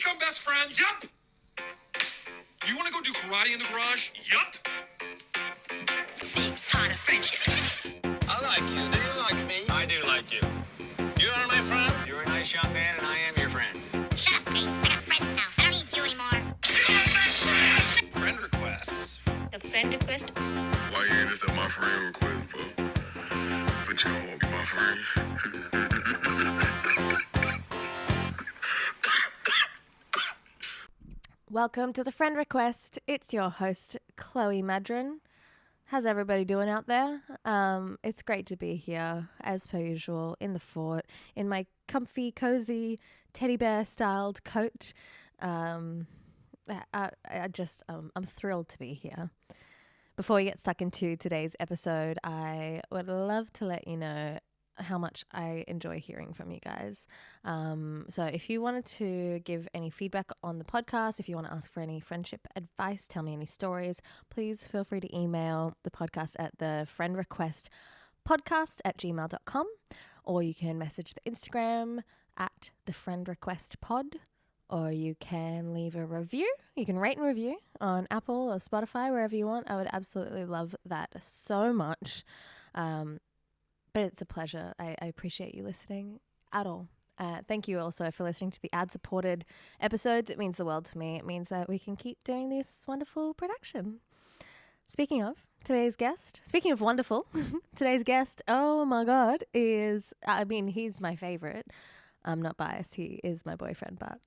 become best friends? Yup. Do you want to go do karate in the garage? Yup. Big part of friendship. I like you. Do you like me? I do like you. You are my friend. You're a nice young man, and I am your friend. Shut up, Pete. We're not friends now. I don't need you anymore. You're my best friend. Friend requests. The friend request? Why you ain't accept my friend request, bro? But you don't want to be my friend. Welcome to the friend request. It's your host, Chloe Maddren. How's everybody doing out there? It's great to be here, as per usual, in the fort, in my comfy, cozy, teddy bear-styled coat. I'm thrilled to be here. Before we get stuck into today's episode, I would love to let you know how much I enjoy hearing from you guys. So if you wanted to give any feedback on the podcast, if you want to ask for any friendship advice, tell me any stories, please feel free to email the podcast at thefriendrequestpodcast@gmail.com, or you can message the Instagram at thefriendrequestpod, or you can leave a review. You can rate and review on Apple or Spotify, wherever you want. I would absolutely love that so much. But it's a pleasure. I appreciate you listening at all. Thank you also for listening to the ad-supported episodes. It means the world to me. It means that we can keep doing this wonderful production. Speaking of wonderful, today's guest, oh my God, he's my favorite. I'm not biased. He is my boyfriend, but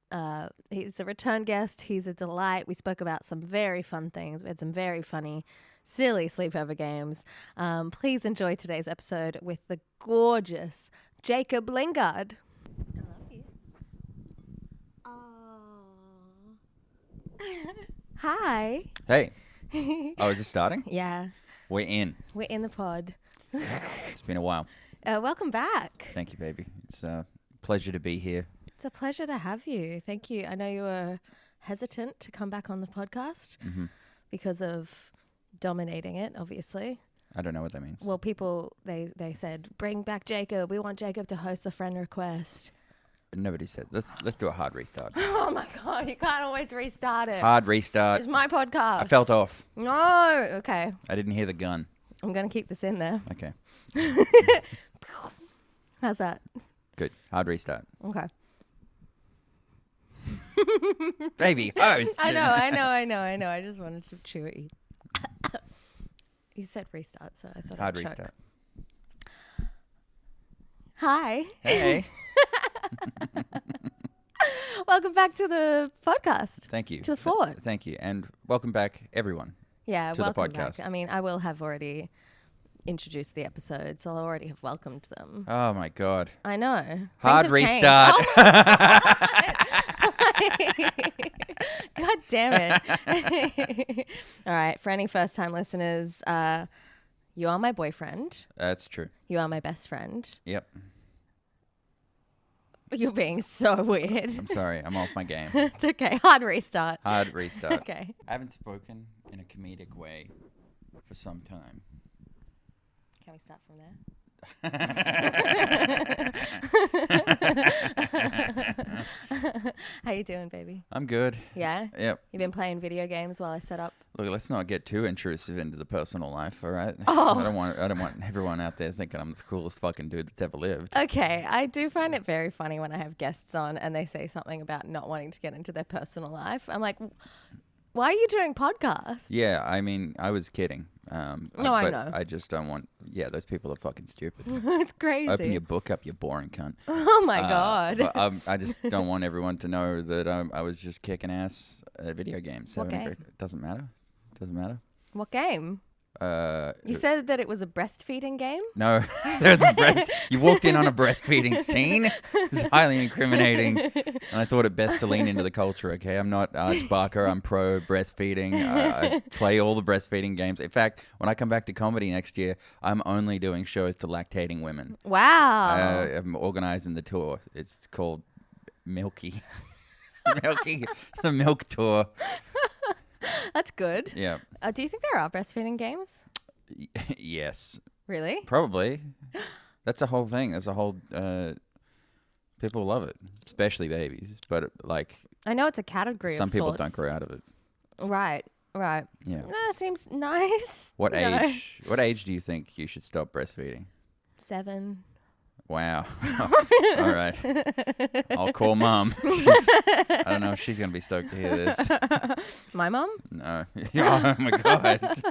he's a return guest. He's a delight. We spoke about some very fun things. We had some very funny, silly sleepover games. Please enjoy today's episode with the gorgeous Jacob Lingard. I love you. Aww. Hi. Hey. Oh, is it starting? Yeah. We're in the pod. It's been a while. Welcome back. Thank you, baby. It's a pleasure to be here. It's a pleasure to have you. Thank you. I know you were hesitant to come back on the podcast because of dominating it, obviously. I don't know what that means. Well, people, they said, bring back Jacob. We want Jacob to host the friend request. Nobody said. Let's do a hard restart. Oh, my God. You can't always restart it. Hard restart. It's my podcast. I felt off. No. Okay. I didn't hear the gun. I'm going to keep this in there. Okay. How's that? Good. Hard restart. Okay. Baby, host. I know. I just wanted to chew at you. You said restart, so I thought Hard I'd choke. restart. Hi. Hey. Welcome back to the podcast. Thank you. To the fort. Thank you. And welcome back, everyone. Yeah, to the welcome podcast. back. I mean, I will have already introduced the episodes. I'll already have welcomed them. Oh, my God. I know. Hard Things have restart. changed. Oh my God damn it. All right. For any first-time listeners, you are my boyfriend. That's true. You are my best friend. Yep. You're being so weird. I'm sorry. I'm off my game. It's okay. Hard restart. Hard restart. Okay. I haven't spoken in a comedic way for some time. Can we start from there? How you doing, baby? I'm good. Yeah? Yep. You've been playing video games while I set up? Look, let's not get too intrusive into the personal life, all right? Oh. I don't want everyone out there thinking I'm the coolest fucking dude that's ever lived. Okay, I do find it very funny when I have guests on and they say something about not wanting to get into their personal life. I'm like, why are you doing podcasts? Yeah, I mean, I was kidding. No, I know. I just don't want... Yeah, those people are fucking stupid. It's crazy. Open your book up, you boring cunt. Oh, my God. But, I just don't want everyone to know that I was just kicking ass at video games. What game? It doesn't matter. Doesn't matter. What game? You said that it was a breastfeeding game? No, there's a you walked in on a breastfeeding scene. It's highly incriminating, and I thought it best to lean into the culture. Okay, I'm not Arch Barker. I'm pro breastfeeding. I play all the breastfeeding games. In fact, when I come back to comedy next year, I'm only doing shows to lactating women. Wow. I'm organizing the tour. It's called Milky, the Milk Tour. That's good. Yeah. Do you think there are breastfeeding games? Yes. Really? Probably. That's a whole thing. There's a whole... people love it, especially babies. But, like... I know it's a category Some of people sorts. don't grow out of it. Right. Yeah. Seems nice. What No. age? What age do you think you should stop breastfeeding? 7. Wow. All right. I'll call mum. I don't know if she's going to be stoked to hear this. My mum? No. Oh, my God.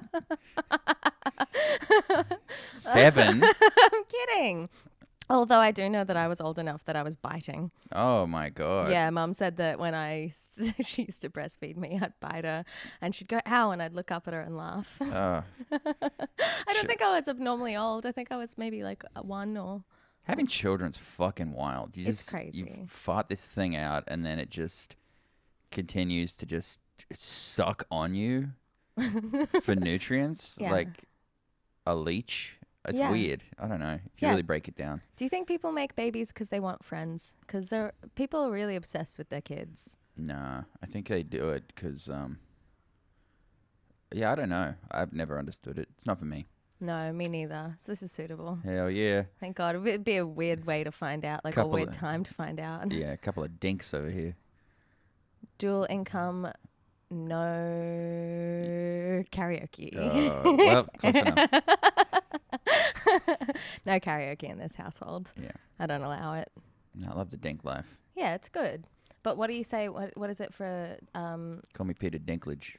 7? I'm kidding. Although I do know that I was old enough that I was biting. Oh, my God. Yeah, Mum said that when she used to breastfeed me, I'd bite her and she'd go, ow, and I'd look up at her and laugh. Oh. I don't think I was abnormally old. I think I was maybe like 1 or... Having children's fucking wild. It's crazy. You fart this thing out and then it just continues to just suck on you for nutrients. Yeah. Like a leech. It's Yeah. weird. I don't know. If you Yeah. really break it down. Do you think people make babies because they want friends? Because people are really obsessed with their kids. Nah, I think they do it because, yeah, I don't know. I've never understood it. It's not for me. No, me neither. So this is suitable. Hell yeah. Thank God. It'd be a weird way to find out, like Couple a weird of- time to find out. Yeah, a couple of dinks over here. Dual income, no karaoke. Well, close enough. No karaoke in this household. Yeah. I don't allow it. I love the dink life. Yeah, it's good. But what do you say? What is it for? Call me Peter Dinklage.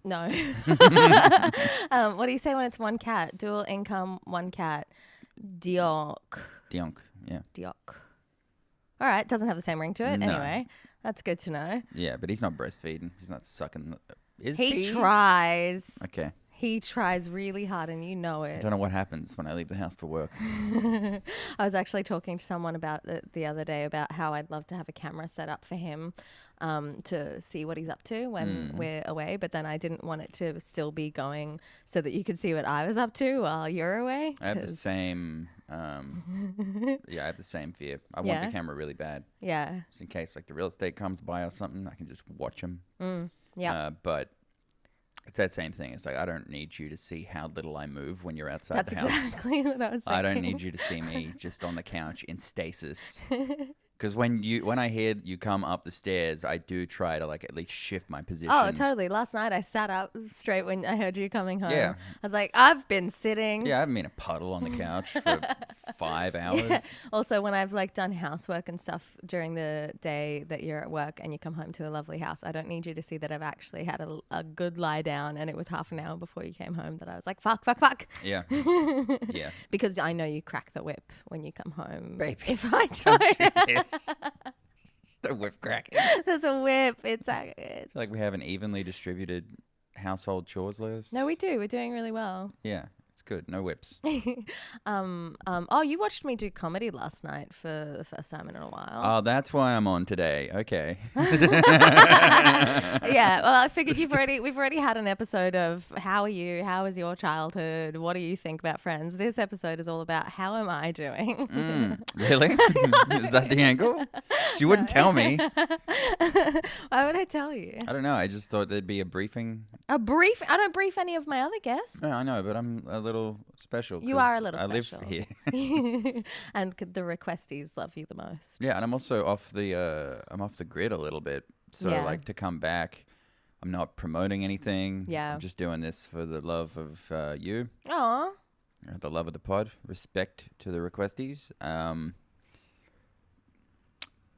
No. What do you say when it's one cat? Dual income, one cat. Dionk. Dionk. Yeah. Dionk. All right. Doesn't have the same ring to it. No. Anyway, that's good to know. Yeah, but he's not breastfeeding. He's not sucking. Is He tries. Okay. He tries really hard and you know I it. don't know what happens when I leave the house for work. I was actually talking to someone about it the other day about how I'd love to have a camera set up for him to see what he's up to when we're away. But then I didn't want it to still be going so that you could see what I was up to while you're away. I have the 'cause- same, yeah, I have the same fear. I want Yeah? the camera really bad. Yeah. Just in case like the real estate comes by or something, I can just watch them. Yeah. But it's that same thing. It's like, I don't need you to see how little I move when you're outside That's the house. exactly what I was thinking. I don't need you to see me just on the couch in stasis. Because when I hear you come up the stairs, I do try to like at least shift my position. Oh, totally. Last night I sat up straight when I heard you coming home. Yeah. I was like, I've been sitting. Yeah, I haven't been a puddle on the couch for 5 hours. Yeah. Also, when I've like done housework and stuff during the day that you're at work and you come home to a lovely house, I don't need you to see that I've actually had a good lie down and it was half an hour before you came home that I was like, fuck. Yeah. Yeah. Because I know you crack the whip when you come home. Baby, If I Don't don't. do this. It's the whip cracking. There's a whip. It's Like we have an evenly distributed household chores list. No, we do. We're doing really well. Yeah, it's good. No whips. Oh, you watched me do comedy last night for the first time in a while. Oh, that's why I'm on today. Okay. Yeah, well, I figured we've already had an episode of how are you? How was your childhood? What do you think about Friends? This episode is all about how am I doing? Really? Is that the angle? She wouldn't tell me. Why would I tell you? I don't know. I just thought there'd be a briefing. A brief? I don't brief any of my other guests. No, I know, but I'm a little special. You are a 'cause little I special. live here. And the requesties love you the most. Yeah, and I'm also off the grid a little bit. So Yeah. like to come back, I'm not promoting anything. Yeah. I'm just doing this for the love of you, Aw. the love of the pod. Respect to the requesties.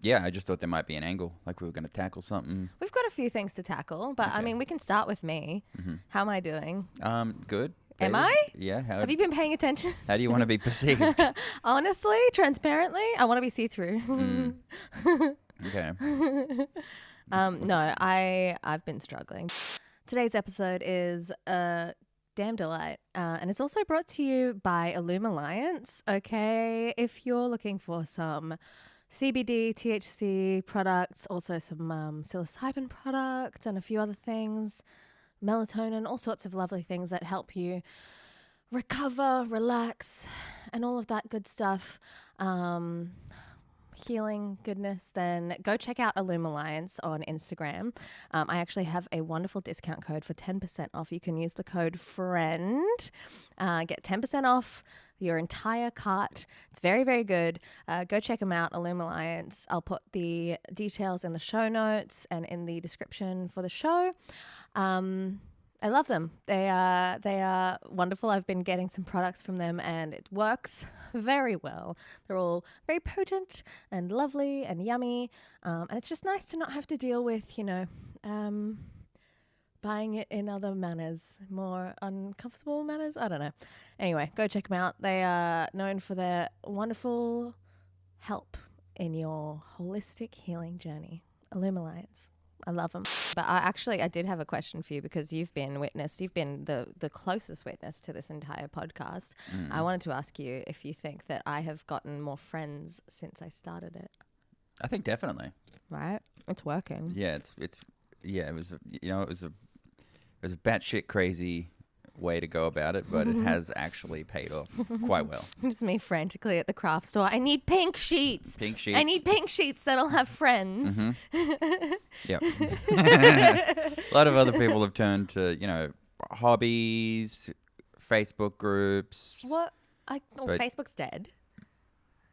Yeah, I just thought there might be an angle, like we were going to tackle something. We've got a few things to tackle, but I Okay. mean, we can start with me. How am I doing? Good. Am baby. I? Yeah. Have you been paying attention? How do you want to be perceived? Honestly, transparently, I want to be see-through. Okay. No, I've been struggling. Today's episode is a damn delight, and it's also brought to you by Alliance. Okay, if you're looking for some CBD, THC products, also some psilocybin products, and a few other things, melatonin, all sorts of lovely things that help you recover, relax, and all of that good stuff. Healing goodness, then go check out Alliance on Instagram. I actually have a wonderful discount code for 10% off. You can use the code FRIEND, get 10% off your entire cart. It's very, very good. Go check them out, Alliance. I'll put the details in the show notes and in the description for the show. I love them. They are wonderful. I've been getting some products from them and it works very well. They're all very potent and lovely and yummy. And it's just nice to not have to deal with, buying it in other manners, more uncomfortable manners. I don't know. Anyway, go check them out. They are known for their wonderful help in your holistic healing journey. Alliance. I love them. But I did have a question for you because you've been the closest witness to this entire podcast. I wanted to ask you if you think that I have gotten more friends since I started it. I think definitely. Right? It's working. Yeah, it was a batshit crazy way to go about it, but it has actually paid off quite well. Just me frantically at the craft store. I need pink sheets. Pink sheets. I need pink sheets that'll have friends. Yep. A lot of other people have turned to, hobbies, Facebook groups. What? Facebook's dead.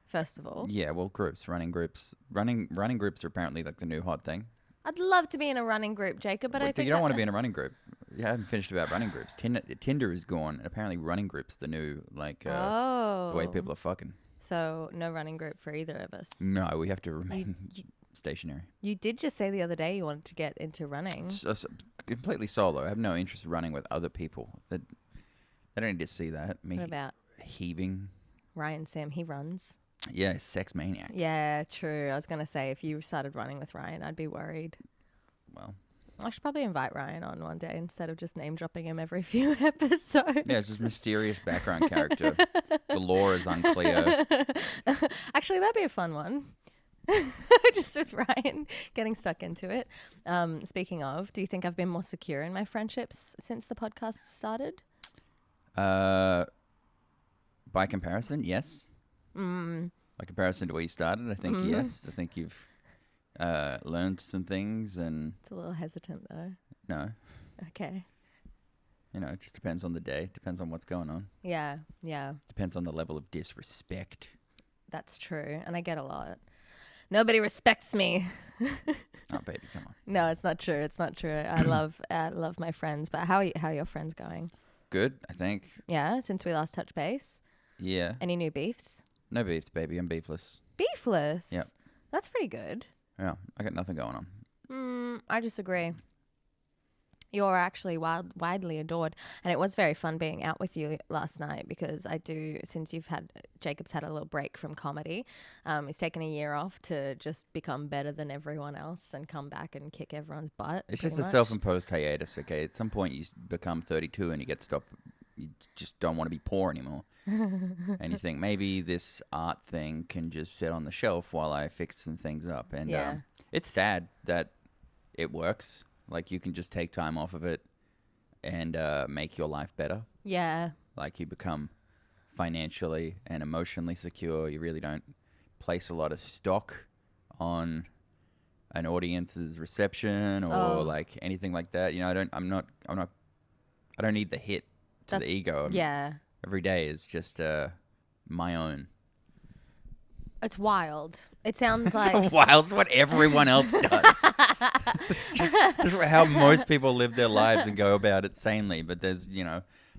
First of all. Yeah, well, running groups. Running groups are apparently like the new hot thing. I'd love to be in a running group, Jacob, but I think you don't want to be in a running group. You haven't finished about running groups. Tinder is gone, and apparently running groups the new the way people are fucking. So no running group for either of us. No, we have to remain stationary. You did just say the other day you wanted to get into running. Completely solo. I have no interest in running with other people. They don't need to see that. Me What about heaving. Ryan Sam? He runs. Yeah, sex maniac. Yeah, true. I was going to say, if you started running with Ryan, I'd be worried. Well, I should probably invite Ryan on one day instead of just name dropping him every few episodes. yeah, it's just mysterious background character. The lore is unclear. Actually, that'd be a fun one. Just with Ryan getting stuck into it. Speaking of, do you think I've been more secure in my friendships since the podcast started? By comparison, yes. By comparison to where you started, I think yes. I think you've learned some things, and It's a little hesitant though. no, Okay. it just depends on the day, depends on what's going on, Yeah, depends on the level of disrespect. that's true. And I get a lot. Nobody respects me. Oh, baby, come on. No, it's not true. It's not true. I love my friends. But how are your friends going? Good, I think. Yeah, since we last touched base. Yeah. Any new beefs? No beefs, baby. I'm beefless. Beefless? Yep. That's pretty good. Yeah, I got nothing going on. I disagree. You're actually widely adored. And it was very fun being out with you last night because since Jacob's had a little break from comedy, he's taken a year off to just become better than everyone else and come back and kick everyone's butt. It's just pretty a much. self-imposed hiatus, okay? At some point you become 32 and you get stopped. You just don't want to be poor anymore. And you think maybe this art thing can just sit on the shelf while I fix some things up. And Yeah. It's sad that it works. Like you can just take time off of it and make your life better. Yeah. Like you become financially and emotionally secure. You really don't place a lot of stock on an audience's reception or like anything like that. I don't need the hit to the ego. Yeah. Every day is just my own. It's wild. It sounds like... Wild's what everyone else does. This is how most people live their lives and go about it sanely. But there's,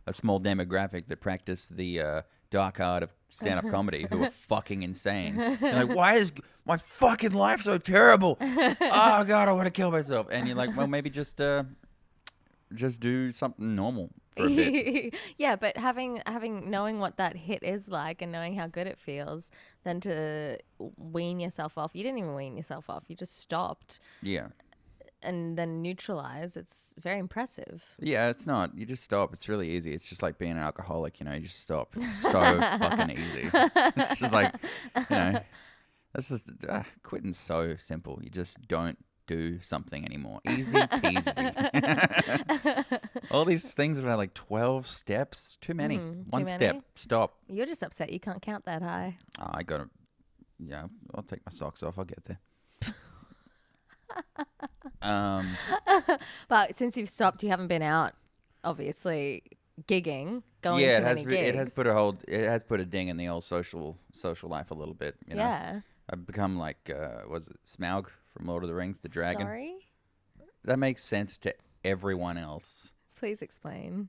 a small demographic that practice the dark art of stand-up comedy who are fucking insane. You're like, why is my fucking life so terrible? Oh, God, I want to kill myself. And you're like, well, maybe just do something normal for a bit. Yeah, but knowing what that hit is like and knowing how good it feels, then to wean yourself off. You didn't even wean yourself off. You just stopped. Yeah. And then neutralize. It's very impressive. Yeah, it's not. You just stop. It's really easy. It's just like being an alcoholic, you just stop. It's so fucking easy. It's just like, that's just, quitting's so simple. You just don't do something anymore. Easy peasy. All these things about like 12 steps. Too many. One step. Stop. You're just upset you can't count that high. Oh, I got to, I'll take my socks off. I'll get there. But since you've stopped, you haven't been out, obviously, gigging. going Yeah, to many gigs. it has put a ding in the old social life a little bit. You know? Yeah. I've become like was it Smaug from Lord of the Rings, the dragon? Sorry? That makes sense to everyone else. Please explain.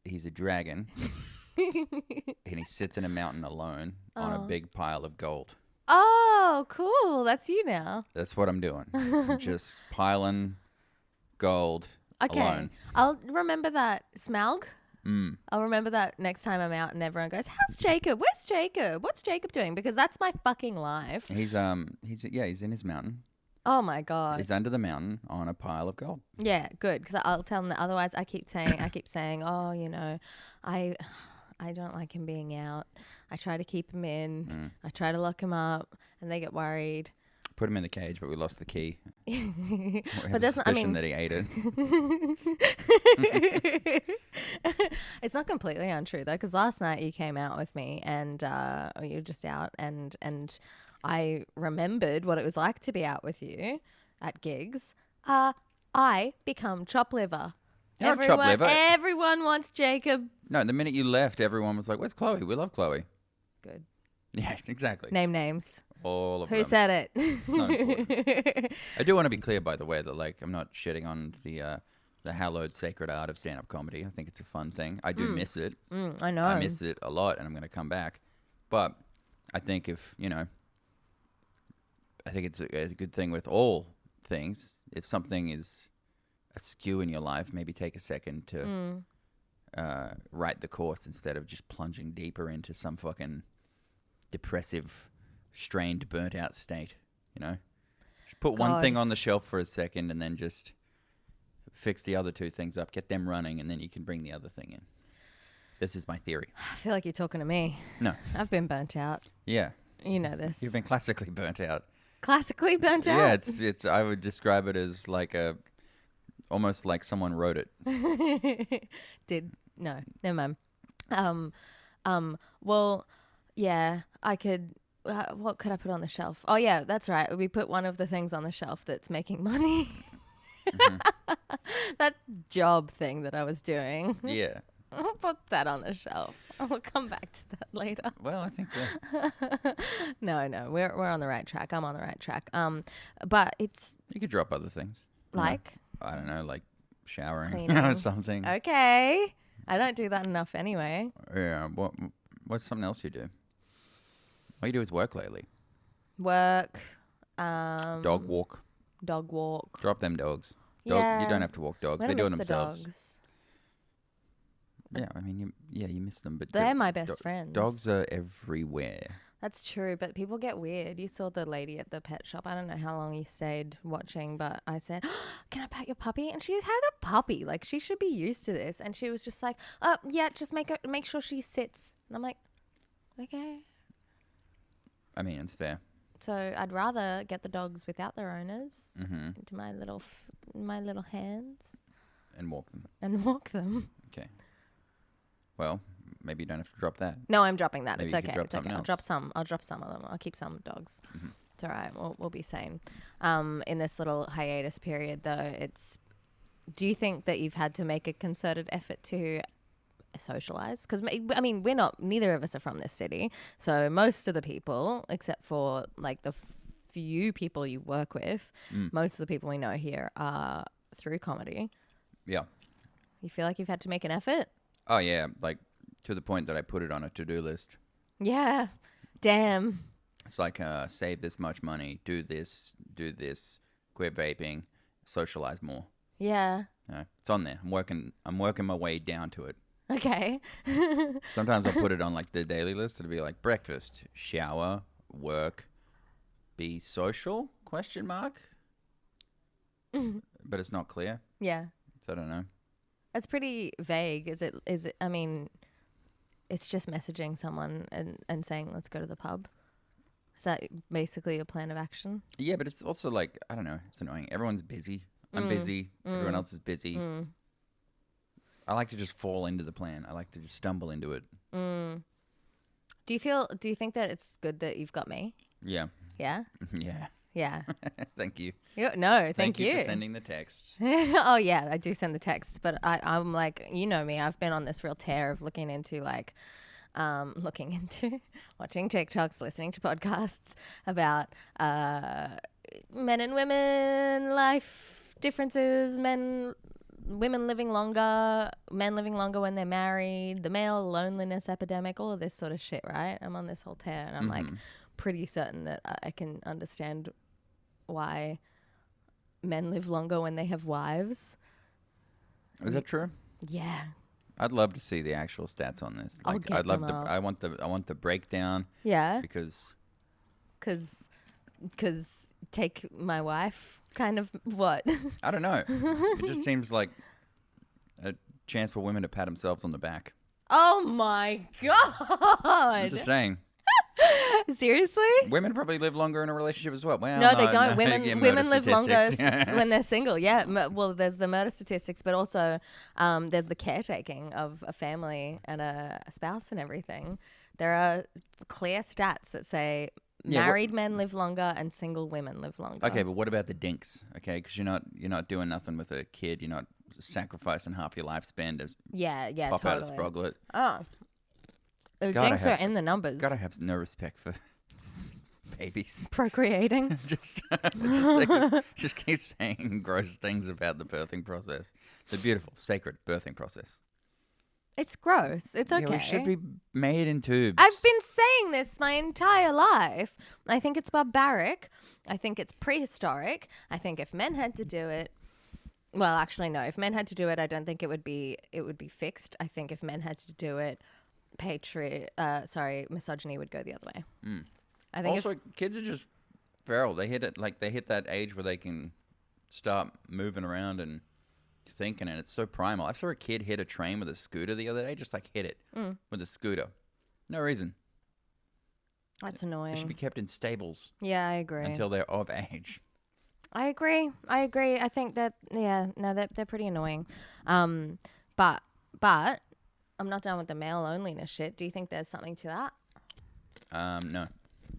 He's a dragon, and he sits in a mountain alone on a big pile of gold. Oh, cool. That's you now. That's what I'm doing. I'm just piling gold alone. I'll remember that. Smaug? I'll remember that next time I'm out and everyone goes, how's Jacob? Where's Jacob? What's Jacob doing? Because that's my fucking life. He's in his mountain. Oh my God. He's under the mountain on a pile of gold. Yeah, good. Because I'll tell them that otherwise I keep saying, oh, you know, I don't like him being out. I try to keep him in. I try to lock him up and they get worried. Put him in the cage, but we lost the key. But that's suspicion that he ate it. It's not completely untrue though, because last night you came out with me and you were just out and I remembered what it was like to be out with you at gigs. I become chop liver. You're not chop liver. Everyone wants Jacob. No, the minute you left, everyone was like, "Where's Chloe? We love Chloe." Good. Yeah, exactly. Name names. All of Who them. said it? It's not important. I do want to be clear, by the way, that like I'm not shitting on the hallowed sacred art of stand-up comedy. I think it's a fun thing. I do miss it. I know. I miss it a lot, and I'm going to come back. But I think I think it's a good thing with all things. If something is askew in your life, maybe take a second to right the course instead of just plunging deeper into some fucking depressive, strained, burnt-out state. You know, just put one thing on the shelf for a second, and then just fix the other two things up, get them running, and then you can bring the other thing in. This is my theory. I feel like you're talking to me. No. I've been burnt out. Yeah. You know this. You've been classically burnt out. Classically burnt out? Yeah, it's. I would describe it as like almost like someone wrote it. No, never mind. Well, yeah, I could. What could I put on the shelf? Oh yeah, that's right. We put one of the things on the shelf that's making money. That job thing that I was doing. Yeah. I'll put that on the shelf. We'll come back to that later. Well, I think No, we're on the right track. I'm on the right track. But it's you could drop other things. like I don't know, like showering cleaning or something. Okay, I don't do that enough anyway. Yeah. What's something else you do? What do you do with work lately? Work. Dog walk. Dog walk. Drop them dogs. Yeah. You don't have to walk dogs. We They don't do it miss the themselves. dogs. Yeah, I mean, you miss them, but They're my best friends. Dogs are everywhere. That's true, but people get weird. You saw the lady at the pet shop. I don't know how long you stayed watching, but I said, "Can I pet your puppy?" And she had a puppy. Like, she should be used to this. And she was just like, yeah, just make sure she sits." And I'm like, okay. I mean, it's fair. So I'd rather get the dogs without their owners Mm-hmm. into my little hands And walk them. and walk them. Okay. Well, maybe you don't have to drop that. No, I'm dropping that. Maybe It's you could okay. drop It's okay. something I'll else. drop some of them. I'll keep some dogs. Mm-hmm. It's all right. We'll be sane. In this little hiatus period, though, do you think that you've had to make a concerted effort to socialize? Because I mean, neither of us are from this city, so most of the people, except for like the few people you work with, most of the people we know here are through comedy. Yeah. You feel like you've had to make an effort? Oh, yeah. Like, to the point that I put it on a to-do list. Yeah. Damn. It's like, save this much money, do this, quit vaping, socialize more. Yeah. It's on there. I'm working my way down to it. Okay. Sometimes I'll put it on like the daily list. It'll be like breakfast, shower, work, be social, ? But it's not clear. Yeah. So I don't know. It's pretty vague. Is it, I mean, it's just messaging someone and saying, let's go to the pub. Is that basically a plan of action? Yeah, but it's also like, I don't know. It's annoying. Everyone's busy. I'm busy. Everyone else is busy. I like to just fall into the plan. I like to just stumble into it. Do you think that it's good that you've got me? Yeah. Yeah? Yeah. Yeah. Thank you. No, thank you you. for sending the texts. Oh yeah, I do send the texts, but I'm like, you know me, I've been on this real tear of looking into watching TikToks, listening to podcasts about men and women life differences, women living longer, men living longer when they're married, the male loneliness epidemic, all of this sort of shit, right? I'm on this whole tear, and I'm like pretty certain that I can understand why men live longer when they have wives. Is that true? Yeah. I'd love to see the actual stats on this. I'll get I'd love them up. I want the breakdown Yeah. because Because take my wife, kind of what? I don't know. It just seems like a chance for women to pat themselves on the back. Oh my I'm God. just saying. Seriously? Women probably live longer in a relationship as well. Well, No, they don't. yeah, Women murder live longer statistics. when they're single. Yeah. Well, there's the murder statistics, but also there's the caretaking of a family and a spouse and everything. There are clear stats that say married men live longer and single women live longer. Okay, but what about the dinks? Okay, because you're not doing nothing with a kid. You're not sacrificing half your lifespan to pop totally. out a sproglet. Oh. The Gotta dinks are have- in the numbers. Gotta have no respect for babies. Procreating. just keep saying gross things about the birthing process. The beautiful, sacred birthing process. It's gross. It's okay. Yeah, we should be made in tubes. I've been saying this my entire life. I think it's barbaric. I think it's prehistoric. I think if men had to do it, well, actually, no. If men had to do it, I don't think it would be fixed. I think if men had to do it, misogyny would go the other way. I think also, kids are just feral. They hit that age where they can start moving around and thinking, and it's so primal. I saw a kid hit a train with a scooter the other day, just like hit it with a scooter. No reason. that's They annoying. should be kept in stables Yeah, I agree. until they're of age. I agree. I think that they're pretty annoying. But I'm not done with the male loneliness shit. Do you think there's something to that? No,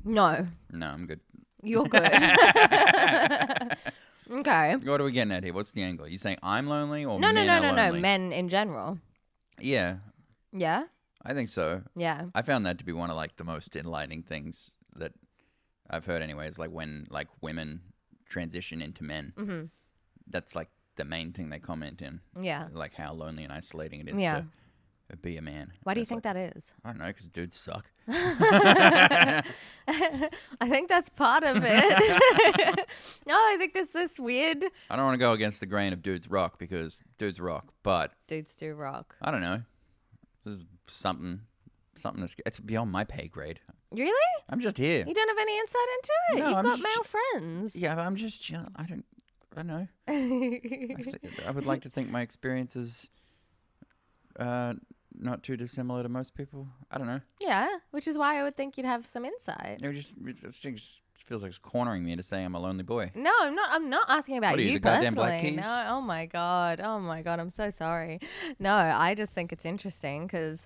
No, I'm good. you're good. Okay. What are we getting at here? What's the angle? You saying I'm lonely or No, men are no. lonely? Men in general. Yeah, Yeah. I think so. Yeah. I found that to be one of the most enlightening things that I've heard. Anyways, when women transition into men, that's the main thing they comment in. Yeah. Like how lonely and isolating it is Yeah. to be a man. Why do you It's think that is? I don't know, because dudes suck. I think that's part of it. No, I think there's this weird I don't want to go against the grain of dudes rock because dudes rock, but dudes do rock. I don't know. This is something it's beyond my pay grade. Really? I'm just here. You don't have any insight into it? No, You've I'm got just- male friends. Yeah, but I'm just chill. I don't know. I would like to think my experience is not too dissimilar to most people. I don't know. Yeah, which is why I would think you'd have some insight. It just feels like it's cornering me to say I'm a lonely boy. No, I'm not. I'm not asking about What are you, you the goddamn personally. Black Keys? No. Oh my god. I'm so sorry. No, I just think it's interesting because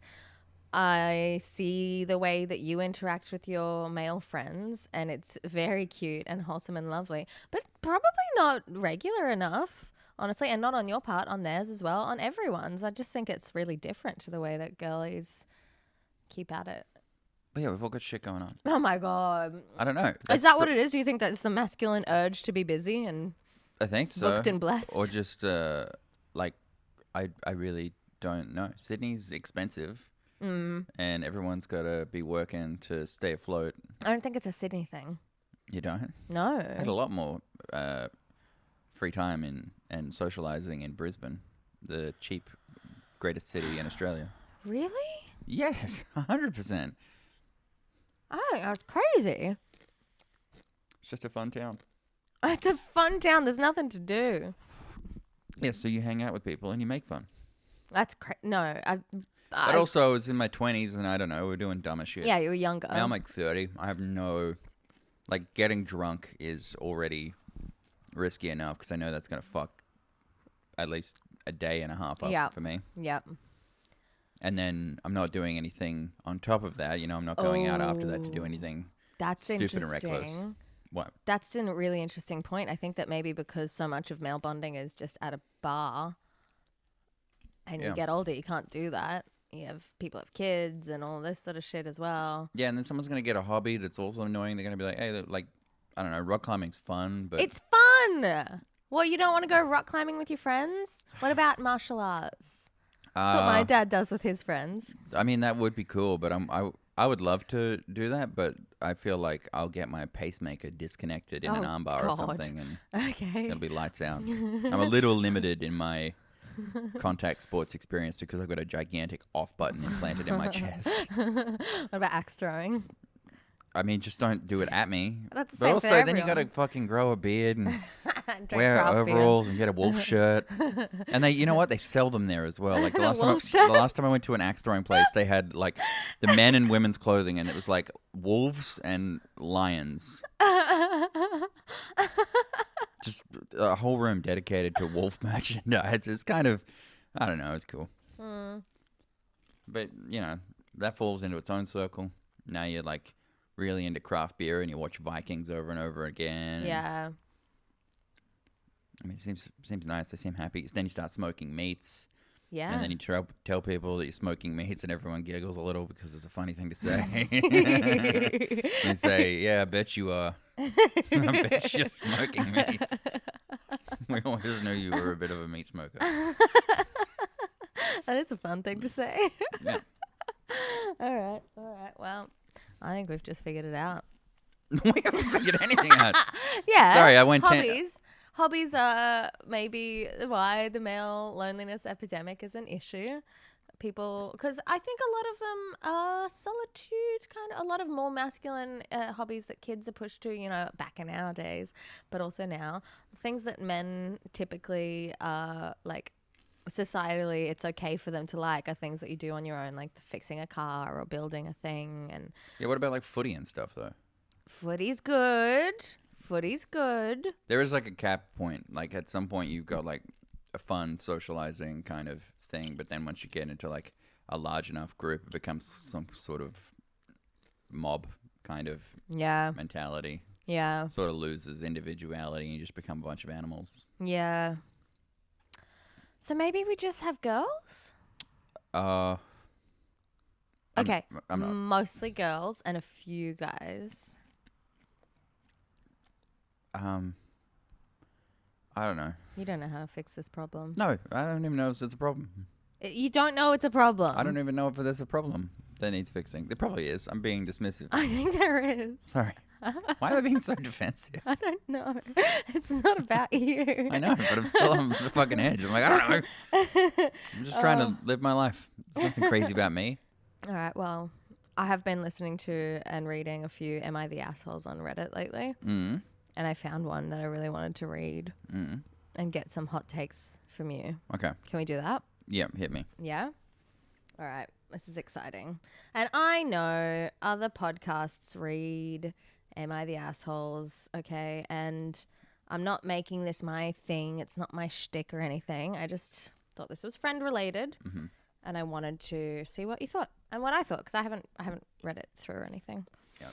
I see the way that you interact with your male friends, and it's very cute and wholesome and lovely, but probably not regular enough, honestly, and not on your part, on theirs as well, on everyone's. I just think it's really different to the way that girlies keep at it. But yeah, we've all got shit going on. Oh my god. I don't know. Is that what it is? Do you think that's the masculine urge to be busy and I think so. booked and blessed? Or just I really don't know. Sydney's expensive. And everyone's got to be working to stay afloat. I don't think it's a Sydney thing. You don't? No. I had a lot more free time and socializing in Brisbane, the cheap greatest city in Australia. Really? Yes, 100%. I think that's crazy. It's just a fun town. It's a fun town. There's nothing to do. Yeah, so you hang out with people and you make fun. That's no. But also, I was in my 20s and I don't know, we're doing dumber shit. Yeah, you were younger. Now I'm 30. I have no... getting drunk is already risky enough because I know that's going to fuck at least a day and a half up for me. Yep. And then I'm not doing anything on top of that. I'm not going out after that to do anything That's stupid interesting. and reckless. What? That's a really interesting point. I think that maybe because so much of male bonding is just at a bar and you Yeah. get older, you can't do that. People have kids and all this sort of shit as well. Yeah, and then someone's going to get a hobby that's also annoying. They're going to be like, hey, like, I don't know, rock climbing's fun, but... It's fun! Well, you don't want to go rock climbing with your friends? What about martial arts? That's what my dad does with his friends. I mean, that would be cool, but I would love to do that, but I feel like I'll get my pacemaker disconnected in an armbar or God. something, and Okay. it'll be lights out. I'm a little limited in my contact sports experience because I've got a gigantic off button implanted in my chest. What about axe throwing? I mean, just don't do it at me. That's the but same also, for then you got to everyone. fucking grow a beard and Drink wear craft beer. overalls and get a wolf shirt. And they, you know what? They sell them there as well. Like the last Wolf the last time I went to an axe throwing place, they had like the men and women's clothing, and it was like wolves and lions. Just a whole room dedicated to wolf merchandise. It's kind of, I don't know, it's cool. But, you know, that falls into its own circle. Now you're like really into craft beer and you watch Vikings over and over again. and- Yeah. I mean, it seems nice. They seem happy. Then you start smoking meats. Yeah. And then you tell people that you're smoking meats, and everyone giggles a little because it's a funny thing to say. They say, yeah, I bet you are. I bet you're smoking meats. We always knew you were a bit of a meat smoker. That is a fun thing to say. Yeah. All right. Well, I think we've just figured it out. We haven't figured anything out. Yeah. Sorry, I went Hobbies are maybe why the male loneliness epidemic is an issue. People, because I think a lot of them are solitude, kind of a lot of more masculine hobbies that kids are pushed to, you know, back in our days, but also now. Things that men typically like societally it's okay for them to like are things that you do on your own, like fixing a car or building a thing. And Yeah, what about like footy and stuff, though? footy's good. There is like a cap point. Like at some point you've got like a fun socializing kind of thing, but then once you get into like a large enough group, it becomes some sort of mob kind of Yeah. mentality. Yeah. Sort of loses individuality and you just become a bunch of animals. Yeah. So maybe we just have girls? I'm Okay. not. Mostly girls and a few guys. I don't know. You don't know how to fix this problem. No, I don't even know if it's a problem. You don't know it's a problem. I don't even know if there's a problem that needs fixing. There probably is. I'm being dismissive. I think there is. Sorry. Why am I being so defensive? I don't know. It's not about you. I know, but I'm still on the fucking edge. I'm like, I don't know. I'm just trying to live my life. There's nothing crazy about me. All right. Well, I have been listening to and reading a few Am I the Assholes on Reddit lately. Mm. And I found one that I really wanted to read and get some hot takes from you. Okay. Can we do that? Yeah, hit me. Yeah? All right. This is exciting. And I know other podcasts read Am I the Assholes? Okay. And I'm not making this my thing. It's not my shtick or anything. I just thought this was friend related. Mm-hmm. And I wanted to see what you thought and what I thought because I haven't read it through or anything. Yep.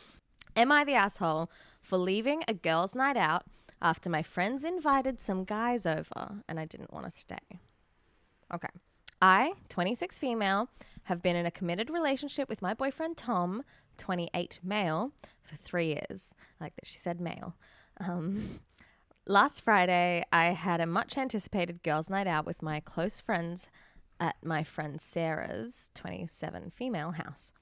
Am I the asshole for leaving a girls' night out after my friends invited some guys over and I didn't want to stay? Okay. I, 26 female, have been in a committed relationship with my boyfriend Tom, 28 male, for 3 years. I like that she said male. Last Friday, I had a much anticipated girls' night out with my close friends at my friend Sarah's, 27 female, house.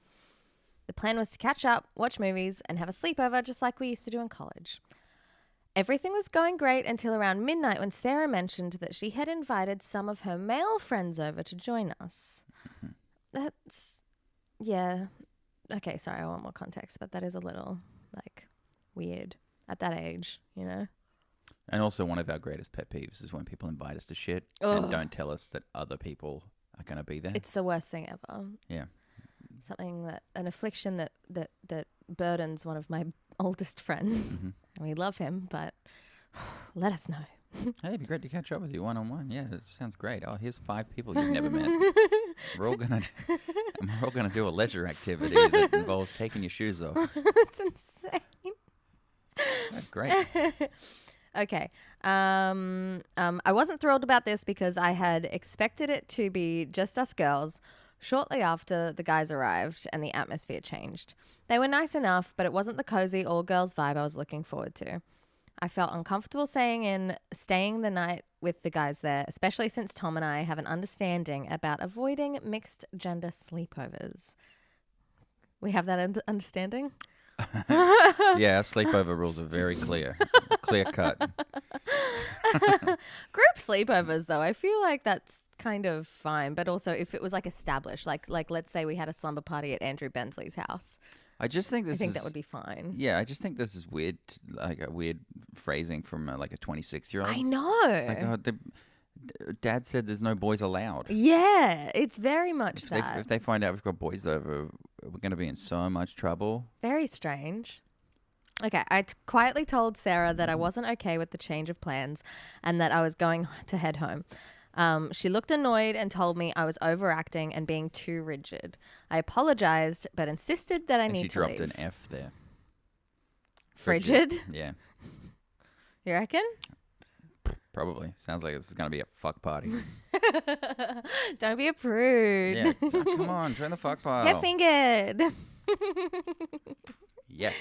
The plan was to catch up, watch movies, and have a sleepover just like we used to do in college. Everything was going great until around midnight when Sarah mentioned that she had invited some of her male friends over to join us. That's, yeah. Okay, sorry, I want more context, but that is a little, like, weird at that age, you know? And also one of our greatest pet peeves is when people invite us to shit and don't tell us that other people are going to be there. It's the worst thing ever. Yeah. Something that, an affliction that burdens one of my oldest friends. Mm-hmm. And we love him, but let us know. Hey, it'd be great to catch up with you one-on-one. Yeah, it sounds great. Oh, here's 5 people you've never met. We're all gonna do a leisure activity that involves taking your shoes off. It's insane. Great. Okay. I wasn't thrilled about this because I had expected it to be just us girls shortly after the guys arrived and the atmosphere changed. They were nice enough, but it wasn't the cozy all-girls vibe I was looking forward to. I felt uncomfortable staying the night with the guys there, especially since Tom and I have an understanding about avoiding mixed gender sleepovers. We have that understanding? Yeah, our sleepover rules are very clear cut. Group sleepovers, though, I feel like that's kind of fine. But also, if it was like established, like let's say we had a slumber party at Andrew Bensley's house, I think that would be fine. Yeah, I just think this is weird, like a weird phrasing from like a 26-year-old. I know. It's like, Dad said there's no boys allowed. Yeah, it's very much If they find out we've got boys over, we're going to be in so much trouble. Very strange. Okay, I quietly told Sarah that I wasn't okay with the change of plans and that I was going to head home. She looked annoyed and told me I was overacting and being too rigid. I apologized, but insisted that I need to leave. She dropped an F there. Frigid? Yeah. You reckon? Probably. Sounds like this is going to be a fuck party. Don't be a prude. Yeah. Oh, come on, turn the fuck pile. Get fingered. Yes.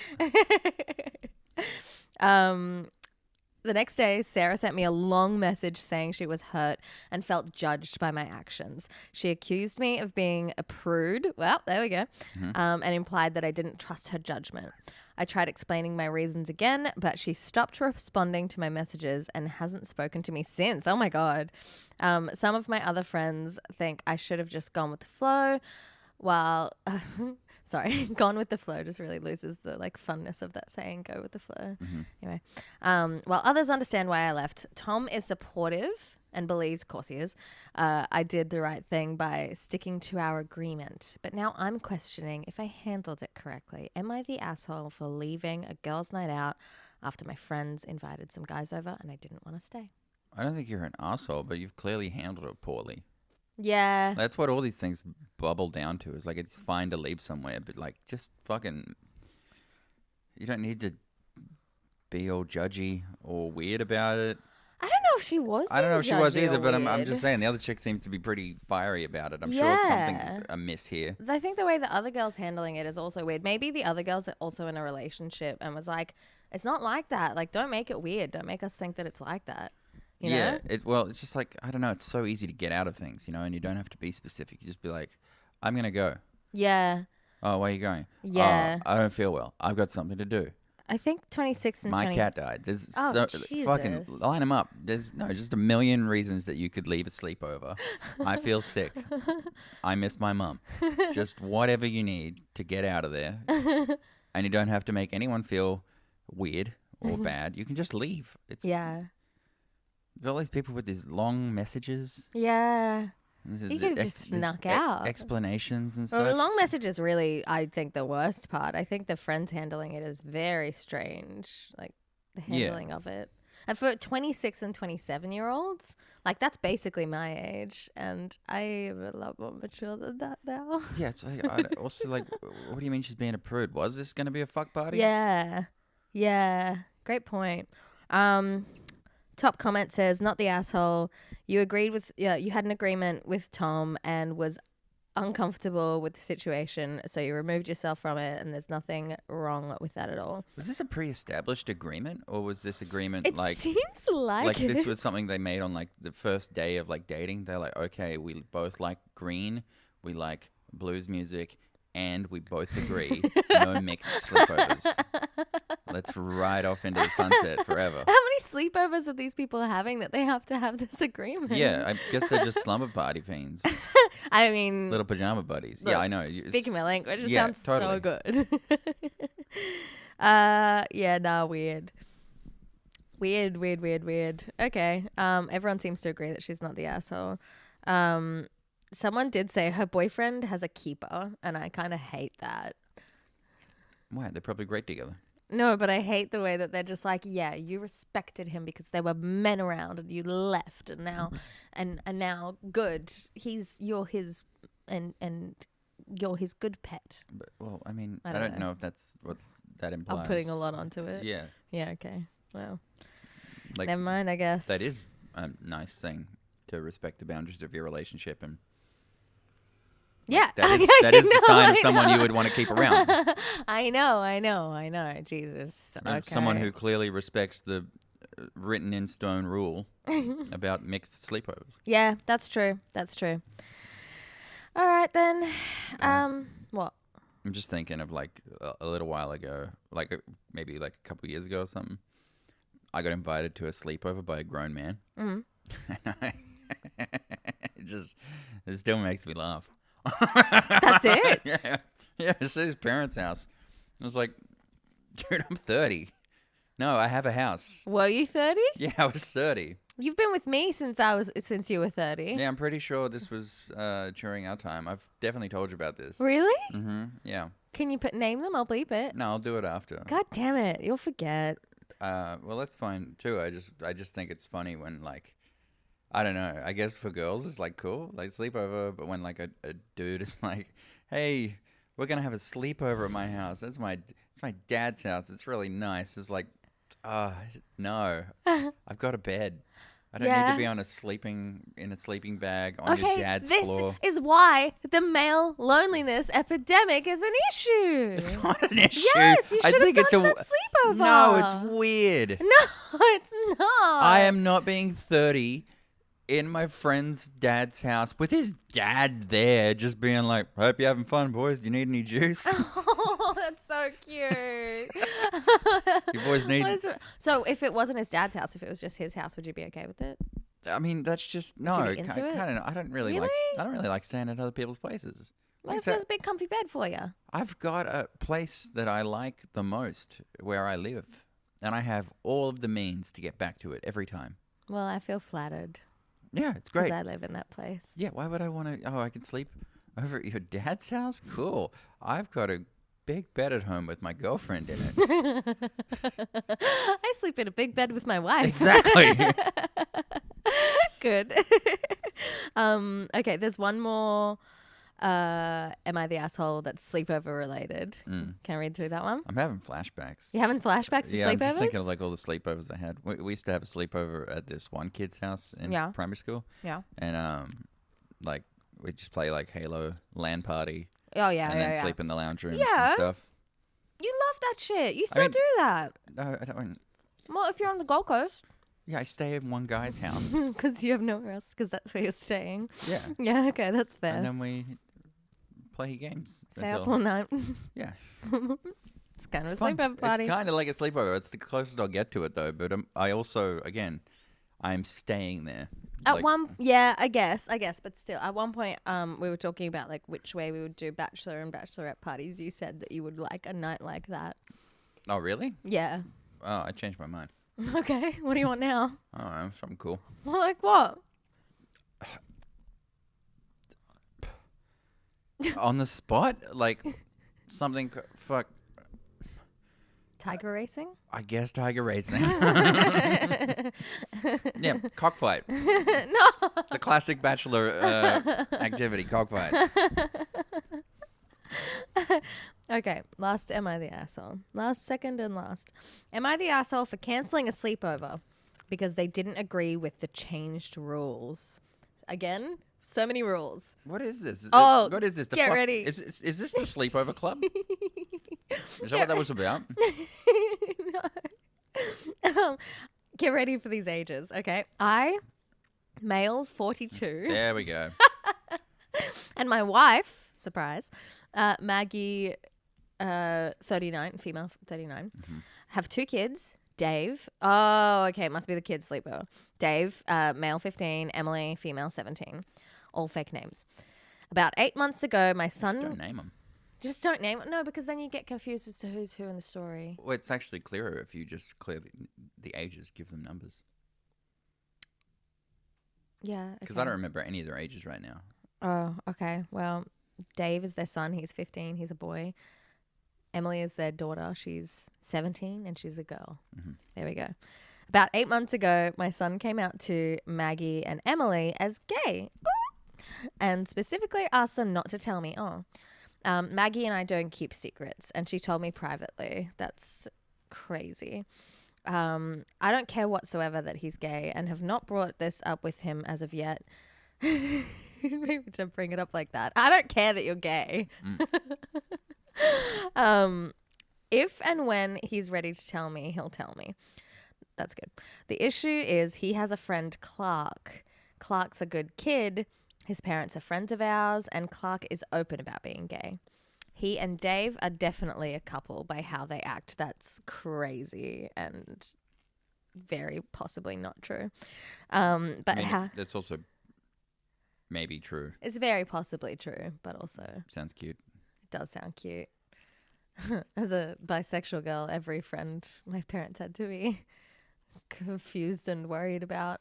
The next day, Sarah sent me a long message saying she was hurt and felt judged by my actions. She accused me of being a prude. Well, there we go. And implied that I didn't trust her judgment. I tried explaining my reasons again, but she stopped responding to my messages and hasn't spoken to me since. Oh my God. Some of my other friends think I should have just gone with the flow while... gone with the flow just really loses the funness of that saying, go with the flow. Anyway, while others understand why I left, Tom is supportive and believes, of course he is, I did the right thing by sticking to our agreement. But now I'm questioning if I handled it correctly. Am I the asshole for leaving a girls' night out after my friends invited some guys over and I didn't want to stay? I don't think you're an asshole, but you've clearly handled it poorly. Yeah. That's what all these things bubble down to. Is like it's fine to leave somewhere, but just fucking, you don't need to be all judgy or weird about it. I don't know if she was. I don't know if she was either, but I'm weird. just saying the other chick seems to be pretty fiery about it. I'm sure something's amiss here. I think the way the other girl's handling it is also weird. Maybe the other girl's also in a relationship and was like, it's not like that. Don't make it weird. Don't make us think that it's like that. You know? It's just like, I don't know, it's so easy to get out of things, and you don't have to be specific. You just be like, I'm going to go. Yeah. Oh, where are you going? Yeah. Oh, I don't feel well. I've got something to do. I think 26 and 20. My cat died. There's Jesus. fucking line them up. There's just a million reasons that you could leave a sleepover. I feel sick. I miss my mum. Just whatever you need to get out of there. And you don't have to make anyone feel weird or bad. You can just leave. Yeah. All these people with these long messages. Yeah. You could have just snuck out. Explanations and such. Well, long messages really, I think, the worst part. I think the friends handling it is very strange. The handling of it. And for 26 and 27-year-olds, that's basically my age. And I am a lot more mature than that now. Yeah, it's also what do you mean she's being a prude? Was this going to be a fuck party? Yeah. Yeah. Great point. Top comment says, not the asshole. You had an agreement with Tom and was uncomfortable with the situation, so you removed yourself from it, and there's nothing wrong with that at all. Was this a pre-established agreement, or was this agreement it seems like this was something they made on the first day of dating? They're like, okay, we both like green, we like blues music, and we both agree no mixed sleepovers. Let's ride off into the sunset forever. How many sleepovers are these people having that they have to have this agreement? Yeah, I guess they're just slumber party fiends. I mean... Little pajama buddies. Look, yeah, I know. Speaking my language, it sounds totally. so good. Weird. Weird. Okay. Everyone seems to agree that she's not the asshole. Someone did say her boyfriend has a keeper, and I kind of hate that. Why? They're probably great together. No, but I hate the way that they're just like, yeah, you respected him because there were men around and you left, and now, and now, good. You're his, and you're his good pet. But, well, I mean, I don't know if that's what that implies. I'm putting a lot onto it. Yeah. Yeah, okay. Well, Like, never mind, I guess. that is a nice thing to respect the boundaries of your relationship. And Yeah. that is the sign of I someone know. you would want to keep around. I know. Jesus. Okay. Someone who clearly respects the written in stone rule about mixed sleepovers. Yeah, that's true. All right, then. What? I'm just thinking of like a little while ago, like maybe like a couple years ago or something. I got invited to a sleepover by a grown man. Mhm. It still makes me laugh. That's it? Yeah, it's at his parents' house. I was like, dude, I'm 30. No, I have a house. Were you 30? Yeah, I was 30. You've been with me since you were 30. Yeah, I'm pretty sure this was during our time. I've definitely told you about this. Really? Mm-hmm. Yeah. Can you name them? I'll bleep it. No, I'll do it after. God damn it. You'll forget. Well, that's fine too. I just think it's funny when like, I don't know. I guess for girls it's like cool, like sleepover. But when like a dude is like, hey, we're gonna have a sleepover at my house. It's my dad's house. It's really nice. It's like, no, I've got a bed. I don't need to be in a sleeping bag on your dad's floor. This is why the male loneliness epidemic is an issue. It's not an issue. Yes, you I should have think gone it's to that sleepover. No, it's weird. No, it's not. I am not being 30 in my friend's dad's house with his dad there, just being like, hope you're having fun, boys. Do you need any juice? Oh, that's so cute. You boys need... So if it wasn't his dad's house, if it was just his house, would you be okay with it? I mean, that's just... No, Would you be into it? I don't really like staying at other people's places. Well, Like there's a big comfy bed for you. I've got a place that I like the most where I live, and I have all of the means to get back to it every time. Well, I feel flattered. Yeah, it's great. Because I live in that place. Yeah, why would I want to... Oh, I can sleep over at your dad's house? Cool. I've got a big bed at home with my girlfriend in it. I sleep in a big bed with my wife. Exactly. Good. Okay, there's one more. Am I the asshole that's sleepover related? Can I read through that one? I'm having flashbacks. You having flashbacks to Yeah, sleepovers? I'm just thinking of like all the sleepovers I had. We used to have a sleepover at this one kid's house in primary school. Yeah. And like we'd just play like Halo LAN party. Oh, yeah, and then sleep in the lounge rooms Yeah. and stuff. You love that shit. You still mean- do that. No, I don't. Well, if you're on the Gold Coast. Yeah, I stay in one guy's house. Because you have nowhere else, because that's where you're staying. Yeah. Yeah, okay, that's fair. And then we play games. Stay up all night. Yeah. It's kind of a Fun. sleepover party. It's kind of like a sleepover. It's the closest I'll get to it, though. But I also, again, I'm staying there. I guess, but still, at one point, we were talking about like which way we would do bachelor and bachelorette parties. You said that you would like a night like that. Oh, really? Yeah. Oh, I changed my mind. Okay. What do you want now? Oh, something cool. Well, like what? On the spot? Like something, fuck. Tiger racing? I guess tiger racing. Yeah, cockfight. No. The classic bachelor activity, cockfight. Okay, last, am I the asshole? Second and last. Am I the asshole for cancelling a sleepover because they didn't agree with the changed rules? Again, so many rules. What is this? What is this? get ready. Is this the sleepover club? Is that what that was about? No. Get ready for these ages, okay? I, male 42. There we go. And my wife, surprise, Maggie, 39, female 39, have 2 kids. Dave. Oh, okay. It must be the kids' sleepover. Dave, male 15, Emily, female 17. All fake names. About 8 months ago, my son... Just don't name them. Just don't name it. No, because then you get confused as to who's who in the story. Well, it's actually clearer if you just clear the ages, give them numbers. Yeah. Because I don't remember any of their ages right now. Oh, okay. Well, Dave is their son. He's 15. He's a boy. Emily is their daughter. She's 17 and she's a girl. Mm-hmm. There we go. About 8 months ago, my son came out to Maggie and Emily as gay and specifically asked them not to tell me. Oh. Maggie and I don't keep secrets, and she told me privately. That's crazy. I don't care whatsoever that he's gay and have not brought this up with him as of yet. Maybe don't bring it up like that. I don't care that you're gay. If and when he's ready to tell me, he'll tell me. That's good. The issue is he has a friend, Clark. Clark's a good kid. His parents are friends of ours, and Clark is open about being gay. He and Dave are definitely a couple by how they act. That's crazy and very possibly not true. But I mean, that's also maybe true. It's very possibly true, but also Sounds cute. it does sound cute. As a bisexual girl, every friend my parents had to be confused and worried about.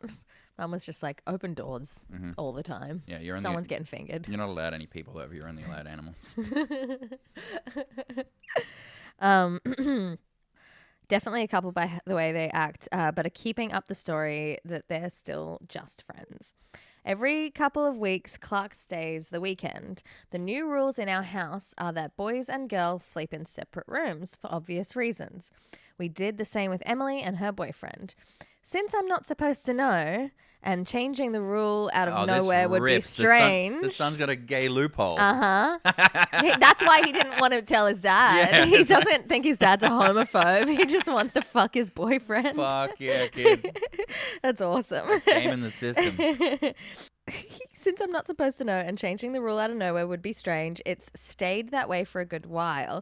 Mum was just like, open doors all the time. Yeah, you're Someone's getting fingered. You're not allowed any people over. You're only allowed animals. Definitely a couple by the way they act, but are keeping up the story that they're still just friends. Every couple of weeks, Clark stays the weekend. The new rules in our house are that boys and girls sleep in separate rooms for obvious reasons. We did the same with Emily and her boyfriend. Since I'm not supposed to know, and changing the rule out of nowhere would be strange. The son's got a gay loophole. That's why he didn't want to tell his dad. Yeah. He doesn't think his dad's a homophobe. He just wants to fuck his boyfriend. Fuck yeah, kid. That's awesome. Game in the system. Since I'm not supposed to know and changing the rule out of nowhere would be strange, it's stayed that way for a good while.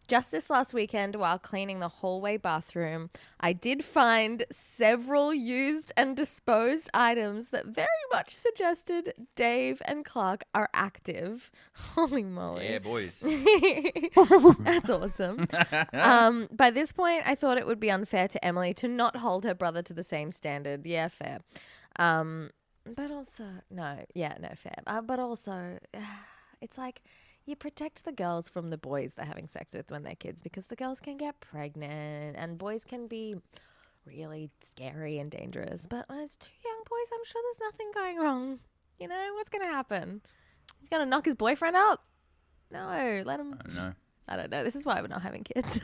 Just this last weekend, while cleaning the hallway bathroom, I did find several used and disposed items that very much suggested Dave and Clark are active. Holy moly. Yeah, boys. That's awesome. By this point, I thought it would be unfair to Emily to not hold her brother to the same standard. Yeah, fair. But also, fair. But also, it's like you protect the girls from the boys they're having sex with when they're kids, because the girls can get pregnant and boys can be really scary and dangerous. But when it's two young boys, I'm sure there's nothing going wrong. You know, what's going to happen? He's going to knock his boyfriend up? No, let him. No. I don't know. This is why we're not having kids.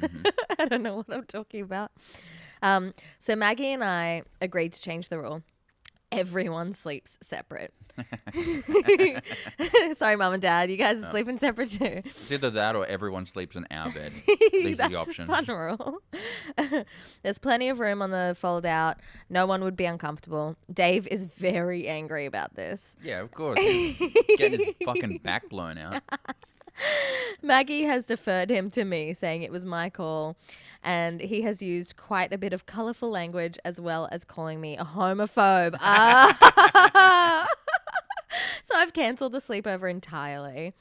I don't know what I'm talking about. So Maggie and I agreed to change the rule. Everyone sleeps separate. Sorry, Mum and Dad. You guys are sleeping separate too. It's either that or everyone sleeps in our bed. These are the options. That's a fun rule. There's plenty of room on the fold out. No one would be uncomfortable. Dave is very angry about this. Yeah, of course. He's getting his fucking back blown out. Maggie has deferred him to me, saying it was my call, and he has used quite a bit of colourful language as well as calling me a homophobe. So I've cancelled the sleepover entirely.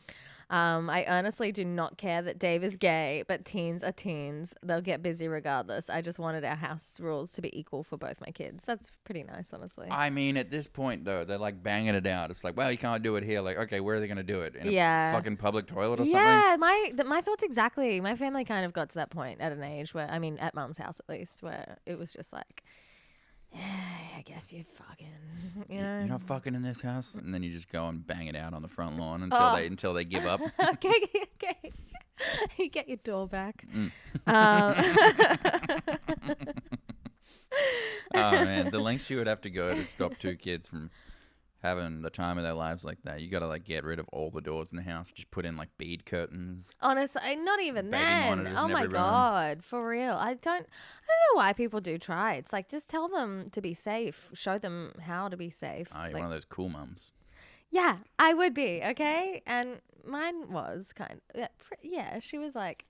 I honestly do not care that Dave is gay, but teens are teens. They'll get busy regardless. I just wanted our house rules to be equal for both my kids. That's pretty nice, honestly. I mean, at this point, though, they're like banging it out. It's like, well, you can't do it here. Like, okay, where are they going to do it? In a fucking public toilet or something? Yeah, my thoughts exactly. My family kind of got to that point at an age where, I mean, at Mum's house at least, where it was just like, I guess you're fucking, you know. You're not fucking in this house? And then you just go and bang it out on the front lawn until they give up. Okay. You get your door back. Oh, man. The lengths you would have to go to stop two kids from having the time of their lives like that. You got to, like, get rid of all the doors in the house. Just put in, like, bead curtains. Honestly, not even Baby then. monitors Oh in my every room. God, for real. I don't know why people do try. It's like, just tell them to be safe. Show them how to be safe. Oh, you're Like, one of those cool mums. yeah, I would be, okay? And mine was she was like,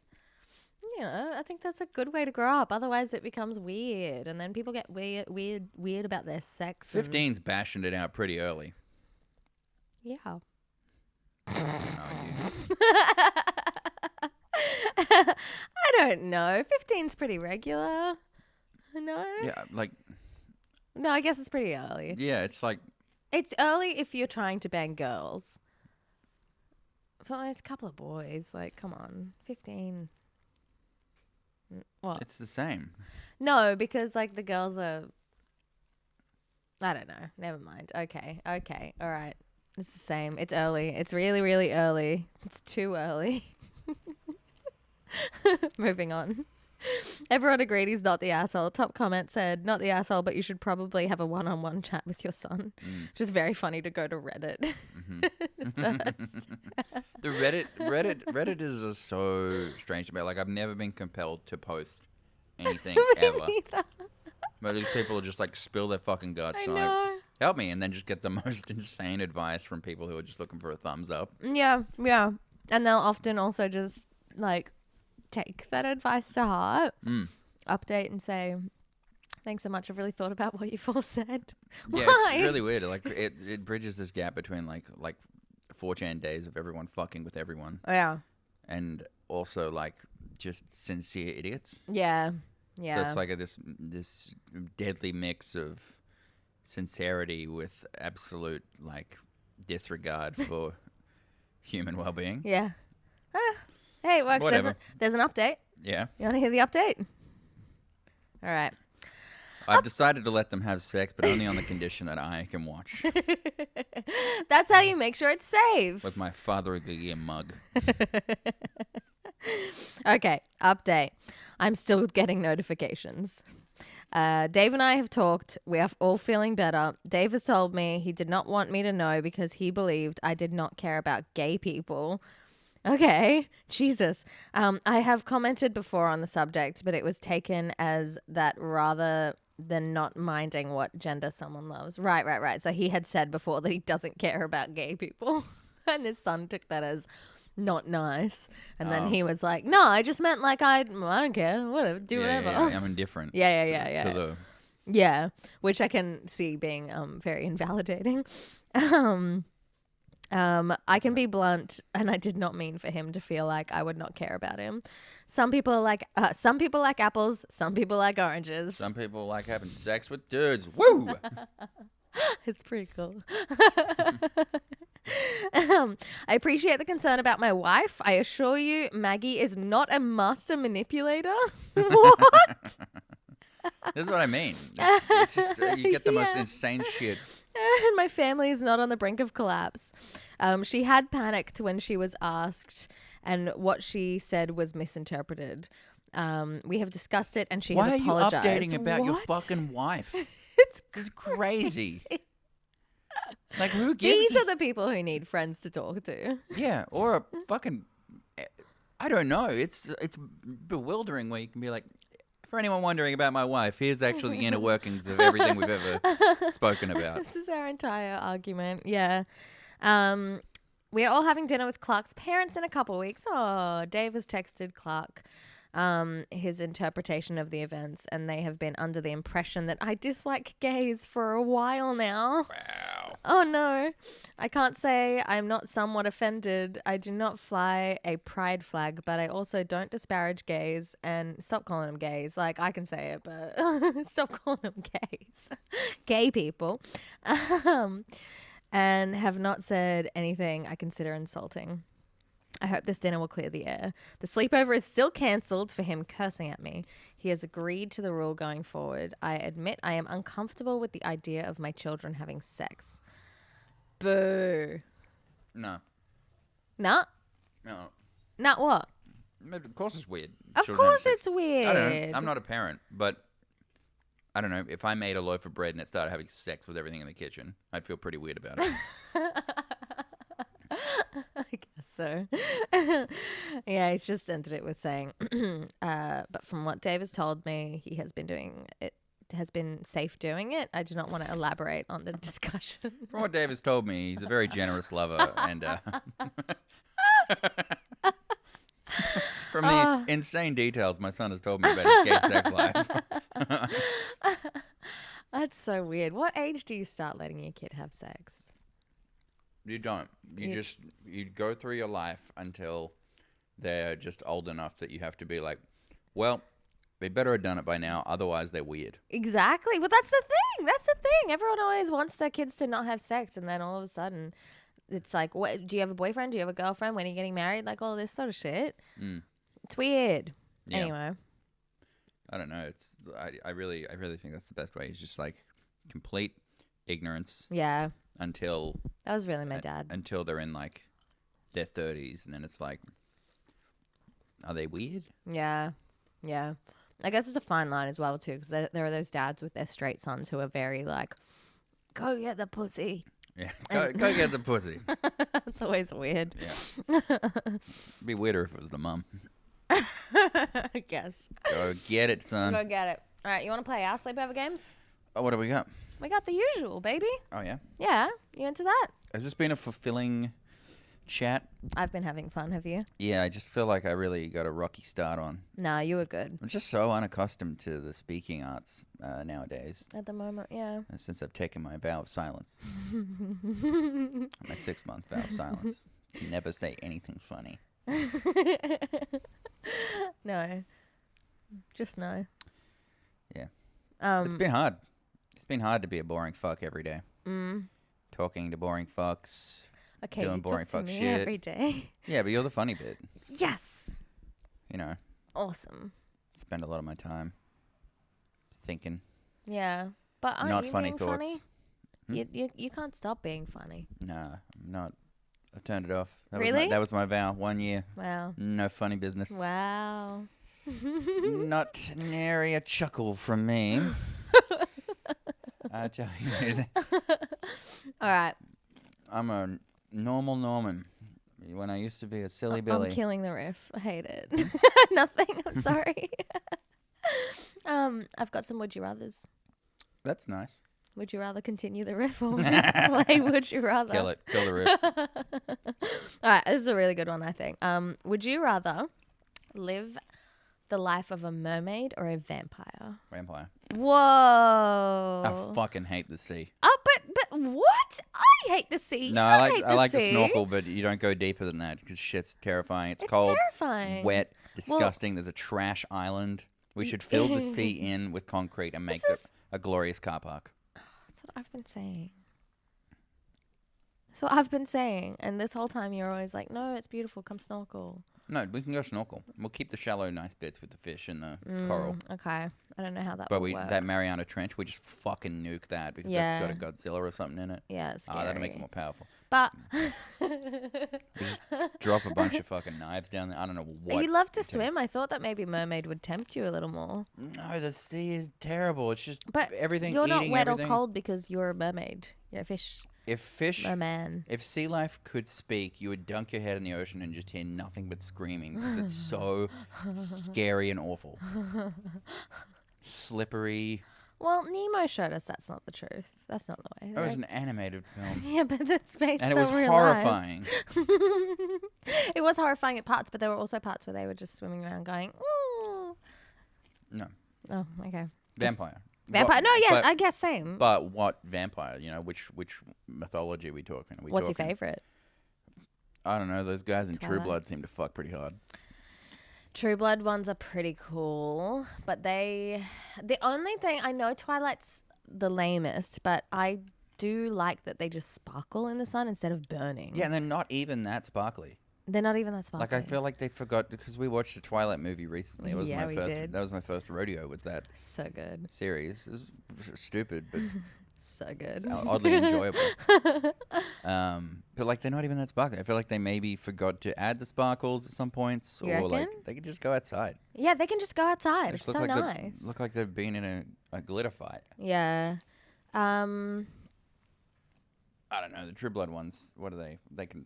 you know, I think that's a good way to grow up. Otherwise, it becomes weird, and then people get weird about their sex. 15's bashing it out pretty early. Yeah. Oh, you. I don't know. 15's pretty regular. No. Yeah, like, No, I guess it's pretty early. yeah, it's like, It's early if you're trying to bang girls. But there's a couple of boys. Like, come on. 15. What? it's the same. No, because, like, the girls are... I don't know. Never mind. Okay. All right. It's the same. It's early. It's really, really early. It's too early. Moving on. Everyone agreed he's not the asshole. Top comment said, not the asshole, but you should probably have a one-on-one chat with your son. Which is very funny to go to Reddit first. The Reddit is so strange to me. Like, I've never been compelled to post anything ever. Neither. But these people just like spill their fucking guts. I and know. like, help me, and then just get the most insane advice from people who are just looking for a thumbs up. Yeah, yeah. And they'll often also just like take that advice to heart, update and say, thanks so much. I've really thought about what you've all said. Yeah, Why? it's really weird. Like it bridges this gap between like 4chan days of everyone fucking with everyone, Yeah. and also like just sincere idiots. Yeah. Yeah. So it's like this deadly mix of sincerity with absolute like disregard for human well-being. Yeah. Hey, it works. Whatever. There's an update. Yeah. You want to hear the update? All right. I've decided to let them have sex, but only on the condition that I can watch That's how you make sure it's safe. with my fatherly mug. Okay, update. I'm still getting notifications. Dave and I have talked. We are all feeling better. Dave has told me he did not want me to know because he believed I did not care about gay people. Okay, Jesus. I have commented before on the subject, but it was taken as that rather than not minding what gender someone loves. Right. So he had said before that he doesn't care about gay people. And his son took that as not nice. And then he was like, no, I just meant like I don't care. Whatever. Do whatever. Yeah, I'm indifferent. Yeah. To the Yeah, which I can see being very invalidating. I can be blunt, and I did not mean for him to feel like I would not care about him. Some people like apples, some people like oranges. Some people like having sex with dudes. Woo! It's pretty cool. I appreciate the concern about my wife. I assure you, Maggie is not a master manipulator. What? This is what I mean. It's just you get the most insane shit. And my family is not on the brink of collapse. She had panicked when she was asked, and what she said was misinterpreted. We have discussed it, and she Why has are you apologized. updating about your What? fucking wife? It's This is crazy. Like, who gives? These are the people who need friends to talk to. Yeah, or a fucking. I don't know. It's bewildering where you can be like, for anyone wondering about my wife, here's actually the inner workings of everything we've ever spoken about. This is our entire argument. Yeah. We are all having dinner with Clark's parents in a couple of weeks. Oh, Dave has texted Clark his interpretation of the events, and they have been under the impression that I dislike gays for a while now. Wow. Oh no, I can't say I'm not somewhat offended. I do not fly a pride flag, but I also don't disparage gays, and stop calling them gays. Like, I can say it, but stop calling them gays. Gay people. And have not said anything I consider insulting. I hope this dinner will clear the air. The sleepover is still cancelled for him cursing at me. He has agreed to the rule going forward. I admit I am uncomfortable with the idea of my children having sex. Boo. No. Nah. No. Not what? Of course it's weird. Of Children have course sex. it's weird. I don't know. I'm not a parent, but I don't know. If I made a loaf of bread and it started having sex with everything in the kitchen, I'd feel pretty weird about it. I guess so. Yeah, he's just ended it with saying, but from what Dave has told me, he has been doing it, has been safe doing it. I do not want to elaborate on the discussion. From what Dave has told me, he's a very generous lover, and from the insane details my son has told me about his gay sex life. That's so weird. What age do you start letting your kid have sex? You don't. You go through your life until they're just old enough that you have to be like, well, they better have done it by now, otherwise they're weird. Exactly. Well, that's the thing. That's the thing. Everyone always wants their kids to not have sex, and then all of a sudden, it's like, what? Do you have a boyfriend? Do you have a girlfriend? When are you getting married? Like all this sort of shit. It's weird. Yeah. Anyway. I don't know. I really think that's the best way. It's just like complete ignorance Yeah. until That was really my dad. until they're in like their 30s, and then it's like, are they weird? Yeah. Yeah. I guess it's a fine line as well, too, because there are those dads with their straight sons who are very like, go get the pussy. Yeah, go get the pussy. It's always weird. Yeah, be weirder if it was the mum. I guess. Go get it, son. Go get it. All right, you want to play our sleepover games? Oh, what do we got? We got the usual, baby. Oh yeah. Yeah, you into that? Has this been a fulfilling chat? I've been having fun, have you? Yeah, I just feel like I really got a rocky start on. Nah, you were good. I'm just so unaccustomed to the speaking arts nowadays. At the moment, yeah. Since I've taken my vow of silence, my 6-month vow of silence, to never say anything funny. No. Just no. Yeah. It's been hard. It's been hard to be a boring fuck every day. Talking to boring fucks. Okay, doing you boring talk to fuck me shit. every day. Yeah, but you're the funny bit. Yes. You know, Awesome. spend a lot of my time thinking. Yeah. But aren't Not you funny being thoughts. funny? You can't stop being funny. Nah, I'm not. I've turned it off. Really? That was my vow. 1 year. Wow. No funny business. Wow. Not nary a chuckle from me. I tell you. All right. I'm a normal Norman. When I used to be a silly Billy. I'm killing the riff. I hate it. Nothing. I'm sorry. I've got some would you rathers. That's nice. Would you rather continue the riff or play would you rather? Kill it. Kill the riff. All right, this is a really good one, I think. Would you rather live the life of a mermaid or a vampire? Vampire. Whoa. I fucking hate the sea. Oh, but what? I hate the sea. No, You I don't like hate I like sea. to snorkel, but you don't go deeper than that because shit's terrifying. It's cold, terrifying. wet, disgusting. There's a trash island. We should fill the sea in with concrete and make a glorious car park. That's what I've been saying. That's what I've been saying. And this whole time you're always like, no, it's beautiful. Come snorkel. No, we can go snorkel. We'll keep the shallow, nice bits with the fish and the coral. Okay. I don't know how that But will work. that Mariana Trench, we just fucking nuke that because Yeah. that's got a Godzilla or something in it. Yeah, it's scary. That'll make it more powerful. But We just drop a bunch of fucking knives down there. I don't know what. you love to it takes. swim. I thought that maybe mermaid would tempt you a little more. No, the sea is terrible. It's just But everything. you're not eating wet everything. or cold because you're a mermaid. You're a fish. If fish, Merman. if sea life could speak, you would dunk your head in the ocean and just hear nothing but screaming because it's so scary and awful. Slippery. Well, Nemo showed us that's not the truth. That's not the way. It was an animated film. Yeah, but that's based And it on was real horrifying. life. It was horrifying at parts, but there were also parts where they were just swimming around going, ooh. No. Oh, okay. Vampire. Vampire? What- No, yeah, but- I guess same. But what vampire? You know, which mythology are we talking? Are we What's your talking- favourite? I don't know. Those guys in True Twilight. Blood seem to fuck pretty hard. True Blood ones are pretty cool, but the only thing, I know Twilight's the lamest, but I do like that they just sparkle in the sun instead of burning. Yeah, and they're not even that sparkly. They're not even that sparkly. Like I feel like they forgot because we watched a Twilight movie recently. It was Yeah, my we first. did. That was my first rodeo with that So good. series. It was stupid, but So good. oddly enjoyable. But like they're not even that sparkly. I feel like they maybe forgot to add the sparkles at some points, You or like reckon? they could just go outside. Yeah, they can just go outside. They It's just so look like nice. look like they've been in a glitter fight. Yeah. I don't know. The True Blood ones. What are they? They can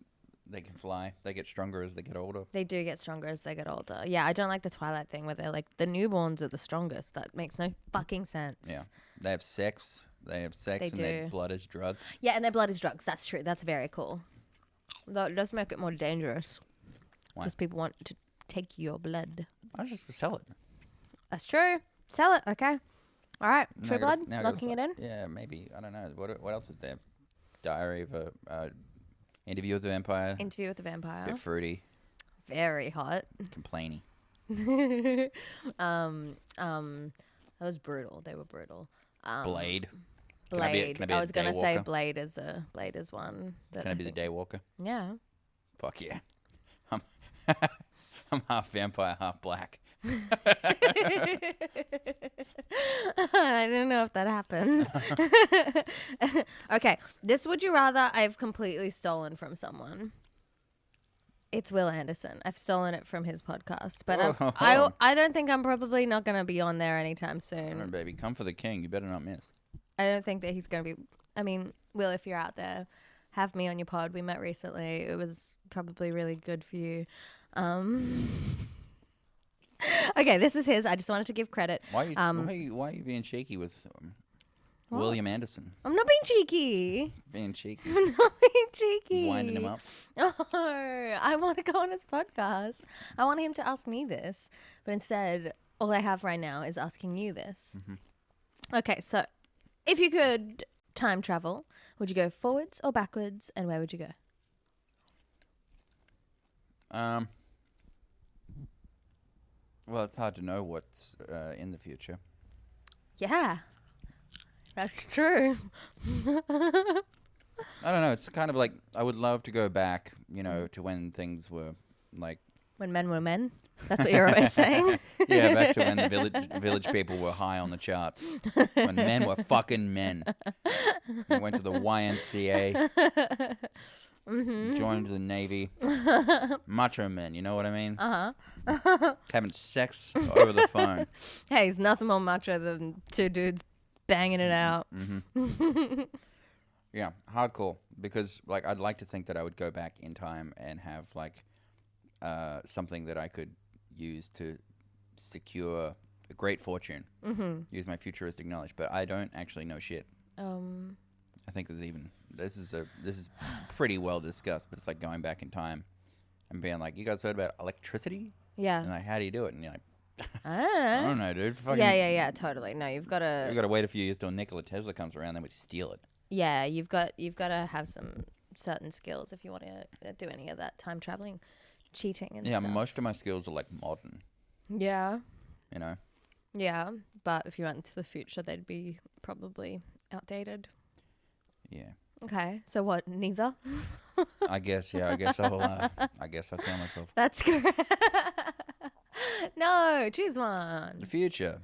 fly. They get stronger as they get older. They do get stronger as they get older. Yeah, I don't like the Twilight thing where they're like, the newborns are the strongest. That makes no fucking sense. Yeah, they have sex. They have sex, They and their do. blood is drugs. Yeah, and their blood is drugs. That's true. That's very cool. Though it does make it more dangerous. Why? Because people want to take your blood. I just sell it. That's true. Sell it, okay? All right, Now True I gotta- Blood, now I gotta locking it in. Yeah, maybe. I don't know. What else is there? Diary of a Interview with the Vampire. Interview with the Vampire. Bit fruity, Very hot. complainy. That was brutal. They were brutal. Blade. Blade. Can I be I a was gonna say daywalker? Blade is one. That Can I be the Daywalker? Yeah. Fuck yeah. I'm I'm half vampire, half black. I don't know if that happens. Okay, this would you rather I've completely stolen from someone. It's Will Anderson. I've stolen it from his podcast, but I don't think I'm probably not going to be on there anytime soon. All right, baby, come for the king. You better not miss. I don't think that he's going to be. I mean, Will, if you're out there, have me on your pod. We met recently. It was probably really good for you. Okay, this is his. I just wanted to give credit. Why are you being cheeky with William Anderson? I'm not being cheeky. Being cheeky. I'm not being cheeky. Winding him up. No, I want to go on his podcast. I want him to ask me this, but instead, all I have right now is asking you this. Mm-hmm. Okay, so if you could time travel, would you go forwards or backwards, and where would you go? Well, it's hard to know what's in the future. Yeah, that's true. I don't know. It's kind of like I would love to go back, to when things were like. When men were men? That's what you're always saying. Yeah, back to when the village people were high on the charts. When men were fucking men. We went to the YMCA. Mm-hmm. Joined the Navy. Macho men, you know what I mean? Uh-huh. Having sex over the phone. Hey, he's nothing more macho than two dudes banging it out. Mm-hmm. Yeah, hardcore. Because I'd like to think that I would go back in time and have something that I could use to secure a great fortune. Mm-hmm. Use my futuristic knowledge, but I don't actually know shit. I think this is pretty well discussed, but it's like going back in time and being like, you guys heard about electricity? Yeah. And how do you do it? And you're like, I don't know. I don't know, dude. Yeah, totally. No, you've got to wait a few years till Nikola Tesla comes around, then we steal it. Yeah, you've got to have some certain skills if you want to do any of that time traveling, cheating and stuff. Yeah, most of my skills are modern. Yeah. Yeah, but if you went into the future, they'd be probably outdated. Yeah. Okay, so what? Neither. I guess I'll tell myself. That's correct. No, choose one. The future.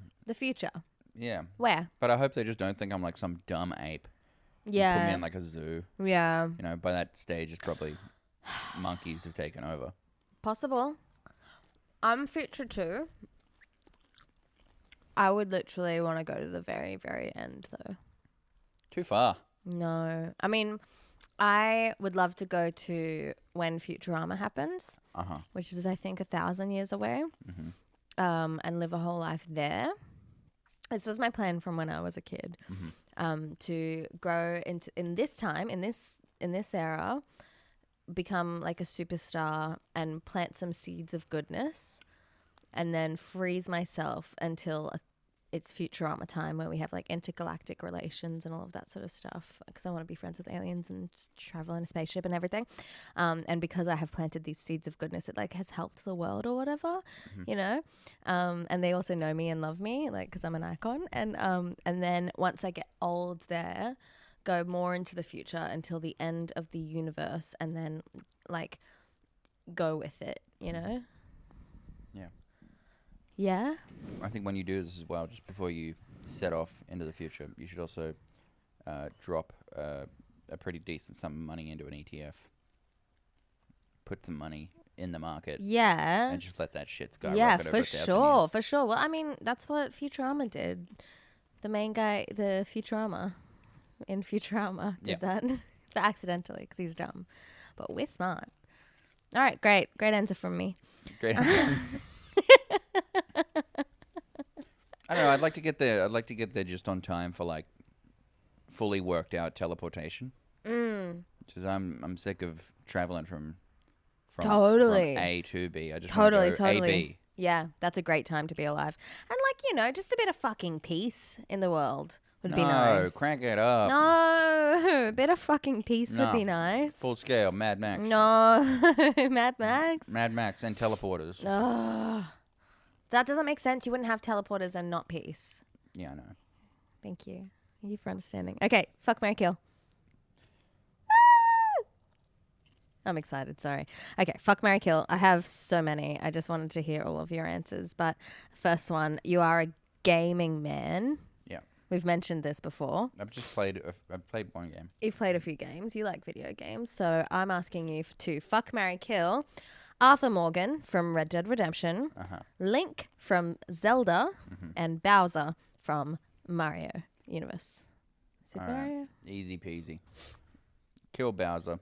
Yeah. Where? But I hope they just don't think I'm like some dumb ape. Yeah. Put me in like a zoo. Yeah. By that stage, it's probably monkeys have taken over. Possible. I'm future too. I would literally want to go to the very, very end though. Too far. No. I mean, I would love to go to when Futurama happens, which is, I think, 1,000 years away, and live a whole life there. This was my plan from when I was a kid, to grow in this era, become like a superstar and plant some seeds of goodness, and then freeze myself until it's Futurama time where we have like intergalactic relations and all of that sort of stuff, because I want to be friends with aliens and travel in a spaceship and everything. And because I have planted these seeds of goodness, it like has helped the world or whatever, and they also know me and love me, like, because I'm an icon. And then once I get old there, go more into the future until the end of the universe, and then like go with it, Yeah. Yeah. I think when you do this as well, just before you set off into the future, you should also drop a pretty decent sum of money into an ETF. Put some money in the market. Yeah. And just let that shit skyrocket over 1,000 years. For sure. Well, I mean, that's what Futurama did. The main guy, the Futurama did that. But accidentally, because he's dumb. But we're smart. All right, great. Great answer from me. Great answer. I don't know. I'd like to get there just on time for like fully worked out teleportation. Because I'm sick of traveling from A to B. I just want to go A, B. Yeah, that's a great time to be alive. And like, just a bit of fucking peace in the world would be nice. No, crank it up. No, a bit of fucking peace would be nice. Full scale, Mad Max. No, Mad Max. Mad Max and teleporters. That doesn't make sense. You wouldn't have teleporters and not peace. Yeah, I know. Thank you. Thank you for understanding. Okay, fuck, marry, kill. I'm excited. Sorry. Okay. Fuck, marry, kill. I have so many. I just wanted to hear all of your answers. But first one, you are a gaming man. Yeah. We've mentioned this before. I've played one game. You've played a few games. You like video games. So I'm asking you to fuck, marry, kill Arthur Morgan from Red Dead Redemption, Link from Zelda, and Bowser from Mario Universe. Super All right. Mario? Easy peasy. Kill Bowser.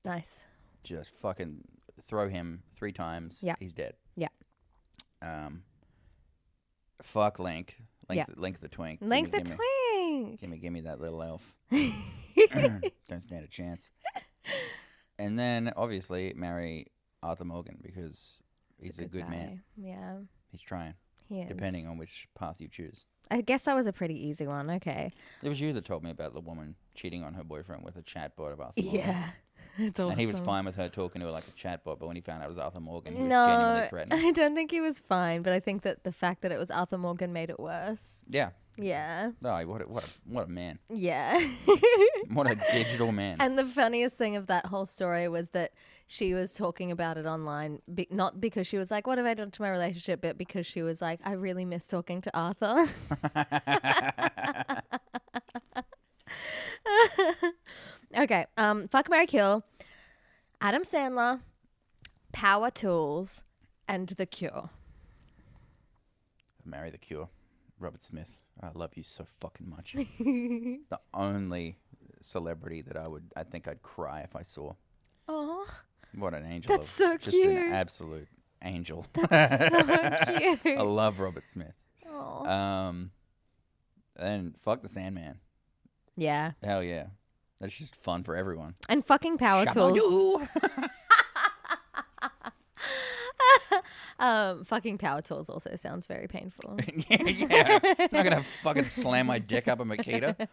Nice. Just fucking throw him 3 times. Yeah. He's dead. Yeah. Fuck Link. Yeah. Link the twink. Link the twink. Give me that little elf. Don't stand a chance. And then obviously marry Arthur Morgan because he's a good man. Yeah. He's trying. He is. Depending on which path you choose. I guess that was a pretty easy one. Okay. It was you that told me about the woman cheating on her boyfriend with a chatbot of Arthur Morgan. Yeah. It's awesome. And he was fine with her talking to her like a chatbot, but when he found out it was Arthur Morgan, he was genuinely threatened. I don't think he was fine, but I think that the fact that it was Arthur Morgan made it worse. Yeah. Yeah. No, what a man. Yeah. What a digital man. And the funniest thing of that whole story was that she was talking about it online, not because she was like, what have I done to my relationship, but because she was like, I really miss talking to Arthur. Okay, fuck, marry, kill Adam Sandler, Power Tools, and The Cure. Marry the Cure. Robert Smith. I love you so fucking much. It's the only celebrity that I think I'd cry if I saw. Oh, What an angel. That's so Just cute. an absolute angel. that's so cute. I love Robert Smith. Oh. And fuck the Sandman. Yeah. Hell yeah. That's just fun for everyone. And fucking Power Tools. Fucking Power Tools also sounds very painful. Yeah. I'm not gonna fucking slam my dick up a Makita.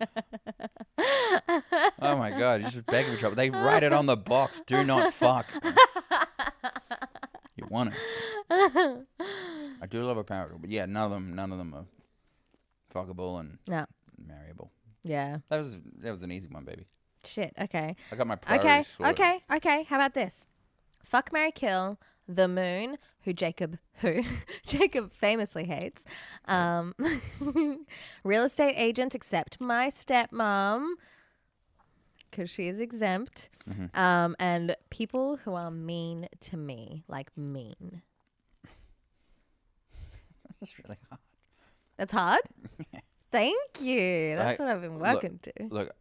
Oh my god, it's just begging for trouble. They write it on the box. Do not fuck. You want it. I do love a power tool, but yeah, none of them are fuckable and No. marryable. Yeah. That was an easy one, baby. Shit. Okay. I got my Okay. priorities sorted. Okay. How about this? Fuck, marry, kill the Moon, who Jacob famously hates. Real estate agents except my stepmom, because she is exempt. And people who are mean to me, like mean. That's really hard. That's hard? Thank you. That's what I've been working to. Look,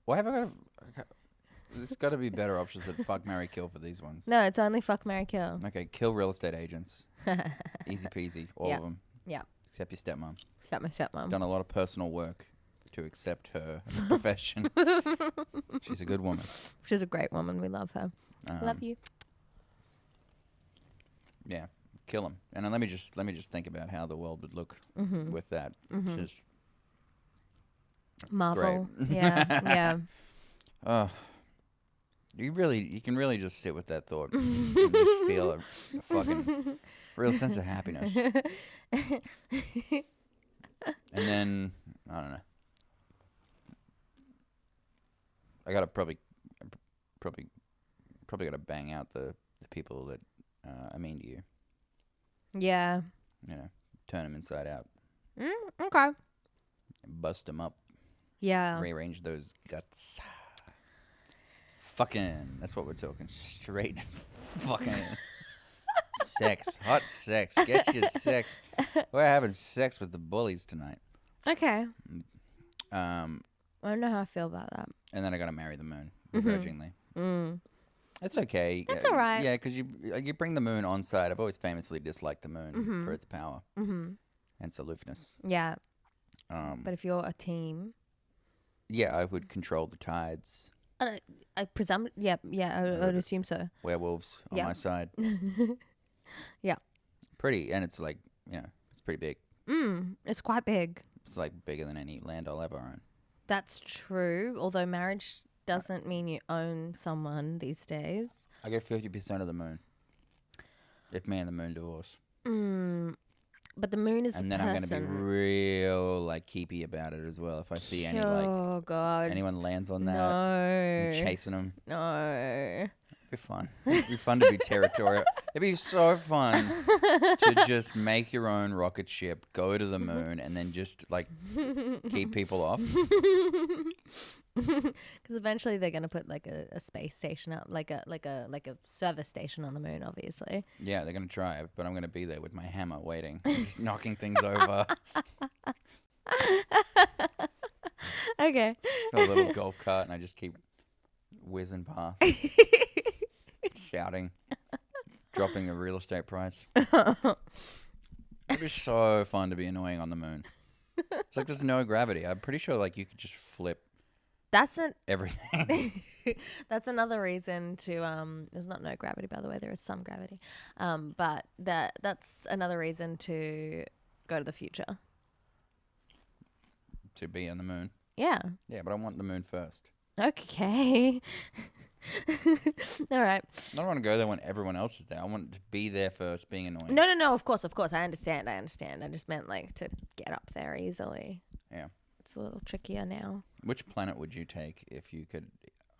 why have I got to... There's got to be better options than fuck, marry, kill for these ones. No, it's only fuck, marry, kill. Okay, kill real estate agents. Easy peasy, all of them. Yeah. Except your stepmom. Shut my stepmom. Done a lot of personal work to accept her as a profession. She's a good woman. She's a great woman. We love her. Love you. Yeah, kill him. And then let me just think about how the world would look with that. Just Marvel. great. Yeah. You can really just sit with that thought and just feel a fucking real sense of happiness. And then I don't know. I gotta probably gotta bang out the people that are mean to you. Yeah. You know, turn them inside out, Okay. bust them up, Yeah. rearrange those guts. Fucking, that's what we're talking. Straight fucking sex. Hot sex. Get your sex. We're having sex with the bullies tonight. Okay. I I don't know how I feel about that. And then I got to marry the moon, begrudgingly. That's okay. That's all right. Yeah, because you bring the moon on side. I've always famously disliked the moon for its power and its aloofness. Yeah. But if you're a team. Yeah, I would control the tides. I presume. Yeah. I would assume so. Werewolves on Yeah. my side. Yeah. Pretty, and it's like, it's pretty big. It's quite big. It's like bigger than any land I'll ever own. That's true. Although marriage doesn't mean you own someone these days. I get 50% of the moon. If me and the moon divorce. But the moon is And the then I'm person. going to be real, like, keepy about it as well. If I see any, Oh God. anyone lands on that, No. I'm chasing them. No. be fun. It'd be fun to be territorial. It'd be so fun to just make your own rocket ship, go to the moon, and then just like keep people off. Because eventually they're gonna put like a space station up, like a service station on the moon, obviously. Yeah, they're gonna try it, but I'm gonna be there with my hammer, waiting, just knocking things over. Okay. Got a little golf cart, and I just keep whizzing past, shouting, dropping the real estate price. It'd be so fun to be annoying on the moon. It's like there's no gravity. I'm pretty sure like you could just flip That's everything. That's another reason to there's not no gravity, by the way. There is some gravity, but that's another reason to go to the future. To be on the moon. Yeah. Yeah, but I want the moon first. Okay. All right. I don't want to go there when everyone else is there. I want to be there first, being annoying. No. Of course. I understand. I just meant like to get up there easily. Yeah. It's a little trickier now. Which planet would you take if you could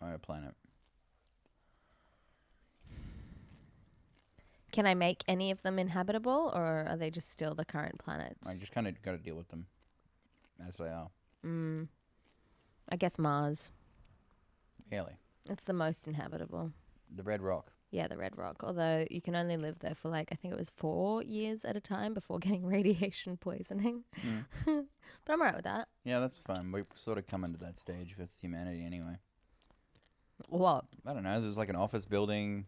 own a planet? Can I make any of them inhabitable, or are they just still the current planets? I just kind of got to deal with them as they are. I guess Mars. Really? It's the most inhabitable. The Red Rock. Yeah, the Red Rock. Although you can only live there for like, I think it was 4 years at a time before getting radiation poisoning. But I'm alright with that. Yeah, that's fine. We've sort of come into that stage with humanity anyway. What? I don't know. There's like an office building.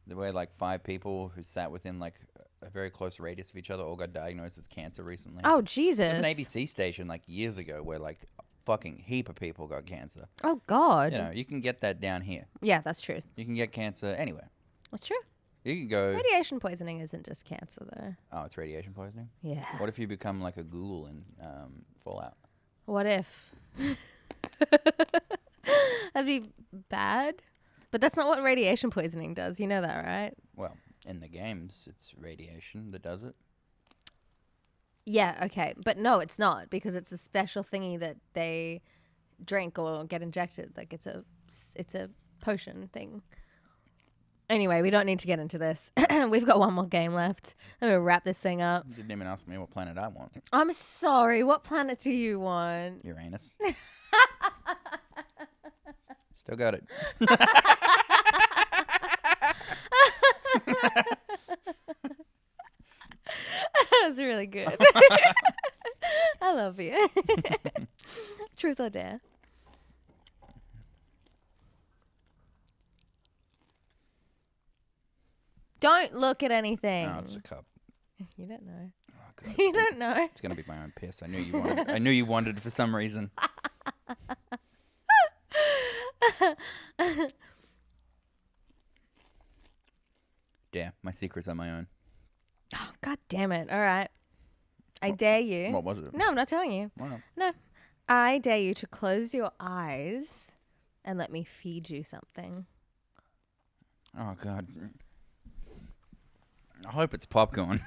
There were like 5 people who sat within like a very close radius of each other all got diagnosed with cancer recently. Oh, Jesus. There's an ABC station like years ago where like a fucking heap of people got cancer. Oh, God. You know, you can get that down here. Yeah, that's true. You can get cancer anywhere. That's true. You can go... Radiation poisoning isn't just cancer, though. Oh, it's radiation poisoning? Yeah. What if you become like a ghoul in Fallout? What if? That'd be bad. But that's not what radiation poisoning does. You know that, right? Well, in the games, it's radiation that does it. Yeah, okay. But no, it's not, because it's a special thingy that they drink or get injected. Like it's a potion thing. Anyway, we don't need to get into this. We've got one more game left. Let me wrap this thing up. You didn't even ask me what planet I want. I'm sorry. What planet do you want? Uranus. Still got it. That was really good. I love you. Truth or dare? Don't look at anything. No, it's a cup. You don't know. Oh, God, You don't know. It's gonna be my own piss. I knew you wanted. I knew you wanted it for some reason. Yeah, my secrets are my own. Oh, God damn it. All right. I dare you. What was it? No, I'm not telling you. Wow. No. I dare you to close your eyes and let me feed you something. Oh, God. I hope it's popcorn.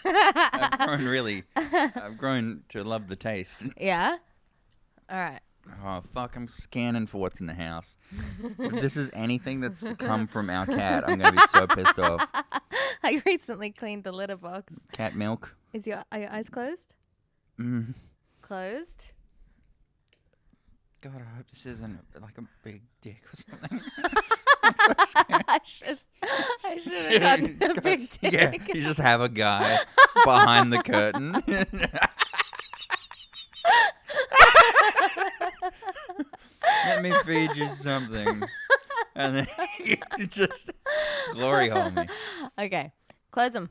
I've grown to love the taste. Yeah? All right. Oh, fuck, I'm scanning for what's in the house. If this is anything that's come from our cat, I'm going to be so pissed off. I recently cleaned the litter box. Cat milk? Are your eyes closed? Mm. Closed? God, I hope this isn't like a big dick or something. I should have gotten a big dick. Yeah, you just have a guy behind the curtain. Let me feed you something. And then you just glory hole me. Okay. Close them.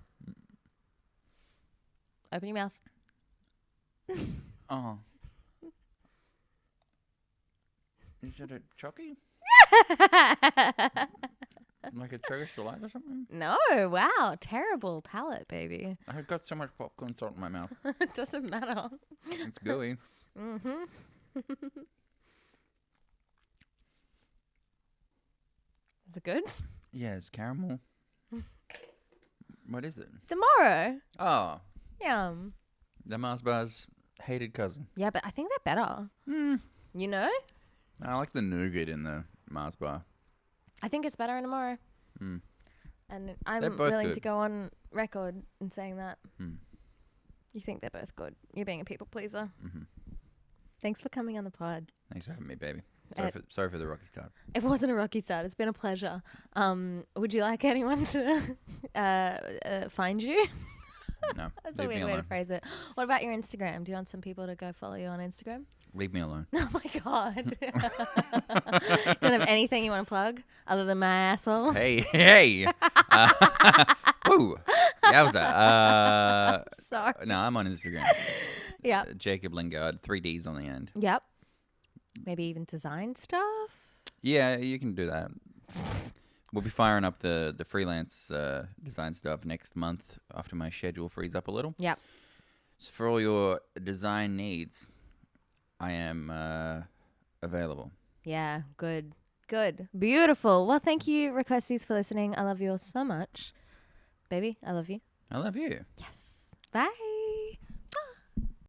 Open your mouth. Oh. Is it a chocky? Like a Turkish delight or something? No. Wow. Terrible palate, baby. I've got so much popcorn salt in my mouth. It doesn't matter. It's gooey. Mm-hmm. Is it good? Yeah, it's caramel. What is it? Tomorrow. Oh, Yum. the Mars bar's hated cousin. Yeah, but I think they're better. Mm. You know? I like the nougat in the Mars bar. I think it's better tomorrow. Mm. And They're I'm both willing good. to go on record in saying that. Mm. You think they're both good. You're being a people pleaser. Mhm. Thanks for coming on the pod. Thanks for having me, baby. Uh, Sorry for the rocky start. It wasn't a rocky start. It's been a pleasure. Would you like anyone to find you? No, That's a leave me weird way to alone. phrase it. What about your Instagram? Do you want some people to go follow you on Instagram? Leave me alone. Oh my god. Don't have anything you want to plug other than my asshole? Hey. Woo. Yowza. Sorry. No, I'm on Instagram. Yep. Jacob Lingard, 3 Ds on the end. Yep. Maybe even design stuff? Yeah, you can do that. We'll be firing up the freelance design stuff next month after my schedule frees up a little. Yep. So for all your design needs, I am available. Yeah, good. Good. Beautiful. Well, thank you, requesties, for listening. I love you all so much. Baby, I love you. I love you. Yes. Bye.